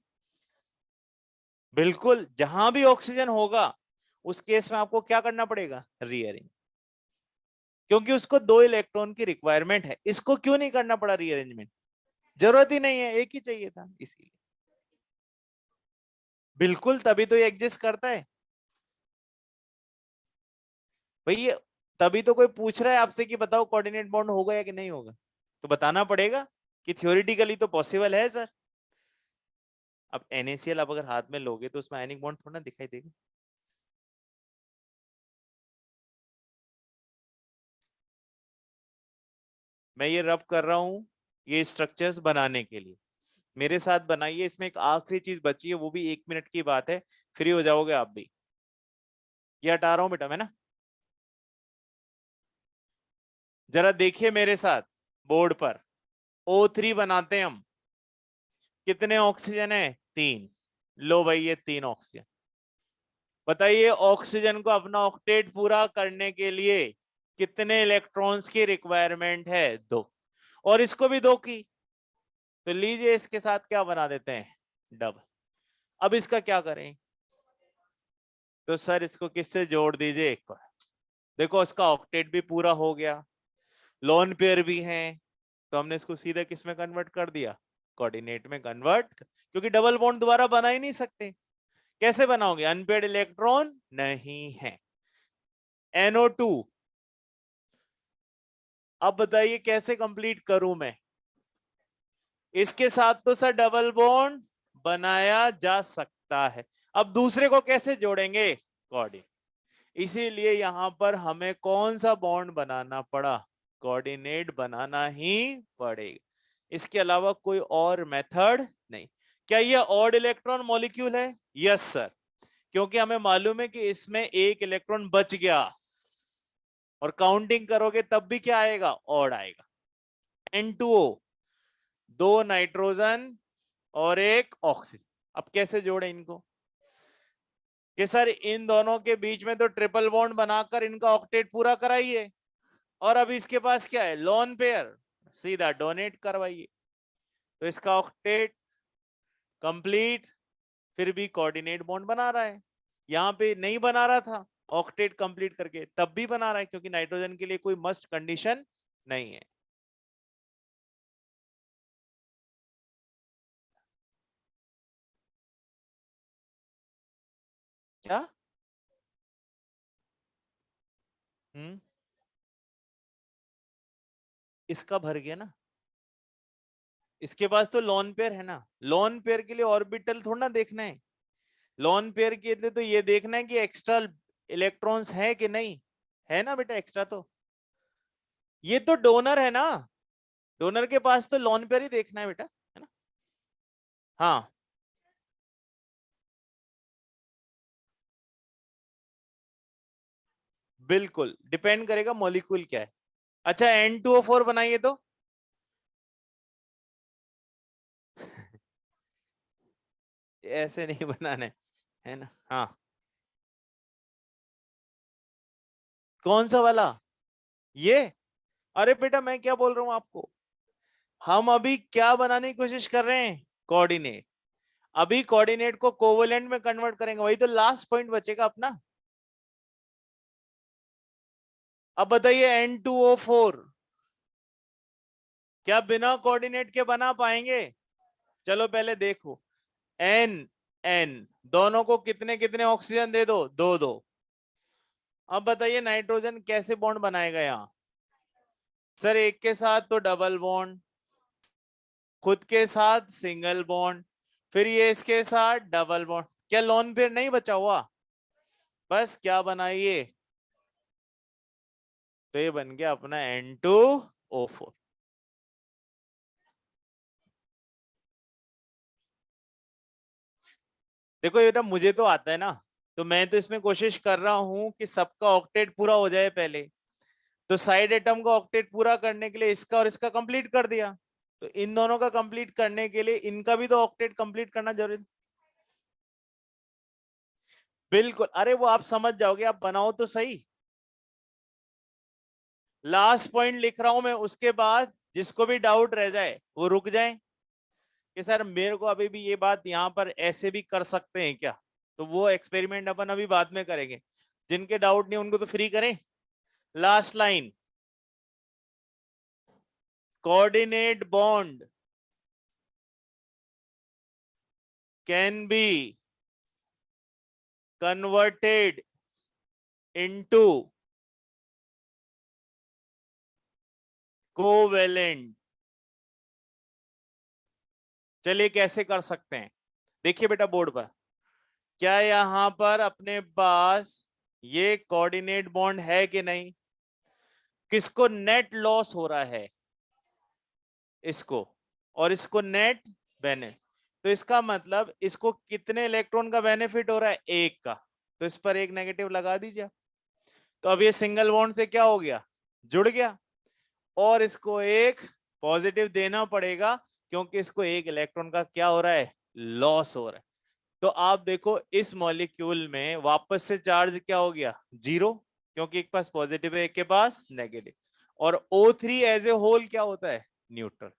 Speaker 1: बिल्कुल, जहां भी ऑक्सीजन होगा उस केस में आपको क्या करना पड़ेगा, रीअरेंज, क्योंकि उसको 2 इलेक्ट्रॉन की रिक्वायरमेंट है। इसको क्यों नहीं करना पड़ा रीअरेंजमेंट, जरूरत ही नहीं है, एक ही चाहिए था इसीलिए। बिल्कुल, तभी तो ये एग्जिस्ट करता है भैया, तभी तो कोई पूछ रहा है आपसे कि बताओ कोऑर्डिनेट बॉन्ड होगा या कि नहीं होगा, तो बताना पड़ेगा कि थ्योरेटिकली तो पॉसिबल है सर। अब NaCl अब अगर हाथ में लोगे तो उसमें आयनिक बॉन्ड थोड़ा ना दिखाई देगा। मैं ये रब कर रहा हूं ये स्ट्रक्चर्स बनाने के लिए, मेरे साथ बनाइए। इसमें एक आखिरी चीज बची है, वो भी 1 मिनट की बात है, फ्री हो जाओगे आप भी। ये हटा रहा हूं बेटा मैं ना, जरा देखिए मेरे साथ बोर्ड पर, O3 बनाते हैं हम, कितने ऑक्सीजन है, 3। लो भाई ये 3 ऑक्सीजन, बताइए ऑक्सीजन को अपना ऑक्टेट पूरा करने के लिए कितने इलेक्ट्रॉन्स की रिक्वायरमेंट है, 2, और इसको भी 2 की, तो लीजिए इसके साथ क्या बना देते हैं, डबल। अब इसका क्या करें, तो सर इसको किससे जोड़ दीजिए एक बार, देखो इसका ऑक्टेट भी पूरा हो गया, लोन पेयर भी हैं, तो हमने इसको सीधे किस में कन्वर्ट कर दिया, कोऑर्डिनेट में कन्वर्ट, क्योंकि डबल बॉन्ड दोबारा बना ही नहीं सकते। कैसे बनाओगे, अनपेड इलेक्ट्रॉन नहीं है, NO2। अब बताइए कैसे कंप्लीट करूं मैं, इसके साथ तो सर डबल बॉन्ड बनाया जा सकता है, अब दूसरे को कैसे जोड़ेंगे, कोऑर्डिनेट। इसीलिए यहां पर हमें कौन सा बॉन्ड बनाना पड़ा, कोऑर्डिनेट बनाना ही पड़ेगा, इसके अलावा कोई और मेथड नहीं। क्या ये ऑड इलेक्ट्रॉन मॉलिक्यूल है? यस सर, क्योंकि हमें मालूम है कि इसमें एक इलेक्ट्रॉन बच गया, और काउंटिंग करोगे तब भी क्या आएगा? ऑड आएगा। N2O, 2 नाइट्रोजन और 1 ऑक्सीजन। अब कैसे जोड़े इनको? कि सर इन दोनों के बीच में तो ट्रिपल बॉन्ड बनाकर इनका ऑक्टेट पूरा कराइए, और अब इसके पास क्या है? लोन पेयर, सीधा डोनेट करवाइए। तो इसका ऑक्टेट कंप्लीट, फिर भी कोऑर्डिनेट बॉन्ड बना रहा है। यहां पे नहीं बना रहा था, ऑक्टेट कंप्लीट करके तब भी बना रहा है, क्योंकि नाइट्रोजन के लिए कोई मस्ट कंडीशन नहीं है। क्या? हम्म, इसका भर गया ना, इसके पास तो लोन पेयर है ना। लोन पेयर के लिए ऑर्बिटल थोड़ा ना देखना है, लोन पेयर के लिए तो ये देखना है कि एक्स्ट्रा इलेक्ट्रॉन्स है कि नहीं है ना बेटा, एक्स्ट्रा तो। ये तो डोनर है ना, डोनर के पास तो लोन पेयर ही देखना है बेटा, है ना। हाँ, बिल्कुल डिपेंड करेगा मॉलिक्यूल क्या है। अच्छा, N2O4 बनाइए तो। ऐसे नहीं बनाने, है ना। हाँ, कौन सा वाला? ये? अरे बेटा मैं क्या बोल रहा हूं आपको, हम अभी क्या बनाने की कोशिश कर रहे हैं? कोऑर्डिनेट। अभी कोऑर्डिनेट को कोवलेंट में कन्वर्ट करेंगे, वही तो लास्ट पॉइंट बचेगा अपना। अब बताइए, N2O4 क्या बिना कोऑर्डिनेट के बना पाएंगे? चलो पहले देखो, एन एन दोनों को कितने कितने ऑक्सीजन दे दो? दो दो। अब बताइए नाइट्रोजन कैसे बॉन्ड बनाएगा यहां? सर एक के साथ तो डबल बॉन्ड, खुद के साथ सिंगल बॉन्ड, फिर ये इसके साथ डबल बॉन्ड। क्या लोन पेयर नहीं बचा हुआ? बस क्या बनाइए, तो ये बन गया अपना N2O4। देखो बेटा मुझे तो आता है ना, तो मैं तो इसमें कोशिश कर रहा हूं कि सबका ऑक्टेट पूरा हो जाए पहले। तो साइड एटम का ऑक्टेट पूरा करने के लिए इसका और इसका कंप्लीट कर दिया, तो इन दोनों का कंप्लीट करने के लिए इनका भी तो ऑक्टेट कंप्लीट करना जरूरी। बिल्कुल, अरे वो आप समझ जाओगे, आप बनाओ तो सही। लास्ट पॉइंट लिख रहा हूं मैं, उसके बाद जिसको भी डाउट रह जाए वो रुक जाए कि सर मेरे को अभी भी ये बात यहां पर ऐसे भी कर सकते हैं क्या, तो वो एक्सपेरिमेंट अपन अभी बाद में करेंगे। जिनके डाउट नहीं उनको तो फ्री करें। Last line, coordinate bond can be converted into covalent. चलिए कैसे कर सकते हैं, देखिए बेटा बोर्ड पर, क्या यहां पर अपने पास ये कोऑर्डिनेट बॉन्ड है कि नहीं? किसको नेट लॉस हो रहा है? इसको, और इसको नेट बेनिफिट। तो इसका मतलब इसको कितने इलेक्ट्रॉन का बेनिफिट हो रहा है? एक का। तो इस पर एक नेगेटिव लगा दीजिए। तो अब ये सिंगल बॉन्ड से क्या हो गया? जुड़ गया। और इसको एक पॉजिटिव देना पड़ेगा, क्योंकि इसको एक इलेक्ट्रॉन का क्या हो रहा है? लॉस हो रहा है। तो आप देखो इस मॉलिक्यूल में वापस से चार्ज क्या हो गया? जीरो, क्योंकि एक पास पॉजिटिव है एक के पास नेगेटिव। और O3 एज ए होल क्या होता है? न्यूट्रल।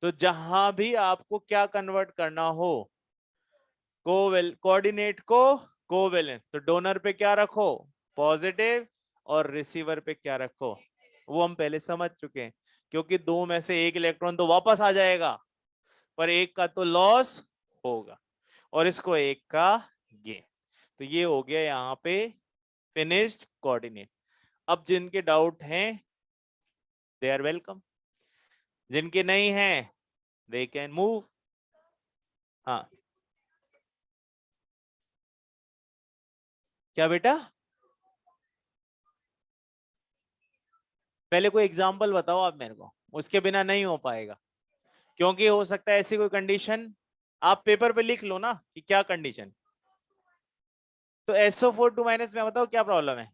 Speaker 1: तो जहां भी आपको क्या कन्वर्ट करना हो, कोऑर्डिनेट को कोवेलेंट, तो डोनर पे क्या रखो? पॉजिटिव, और रिसीवर पे क्या रखो? वो हम पहले समझ चुके हैं, क्योंकि दो में से एक इलेक्ट्रॉन तो वापस आ जाएगा, पर एक का तो लॉस होगा, और इसको एक का गेन। तो ये हो गया यहाँ पे फिनिश्ड कोऑर्डिनेट। अब जिनके डाउट हैं दे आर वेलकम, जिनके नहीं है दे कैन मूव। हाँ, क्या बेटा? पहले कोई एग्जांपल बताओ आप मेरे को, उसके बिना नहीं हो पाएगा, क्योंकि हो सकता है ऐसी कोई कंडीशन, आप पेपर पे लिख लो ना कि क्या कंडीशन। तो SO4 2 में बताओ क्या प्रॉब्लम है।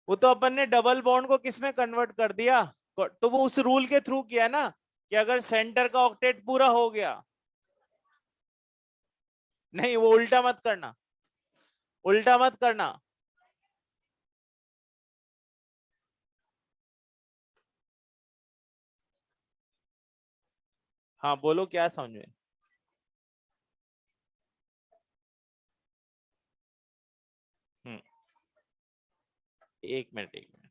Speaker 1: वो तो अपन ने डबल बॉन्ड को किस में कन्वर्ट कर दिया, तो वो उस रूल के थ्रू किया ना कि अगर सेंटर का ऑक्टेट पूरा हो गया, नहीं वो उल्टा मत करना, उल्टा मत करना। हाँ बोलो क्या समझ में। हम्म, एक मिनट एक मिनट।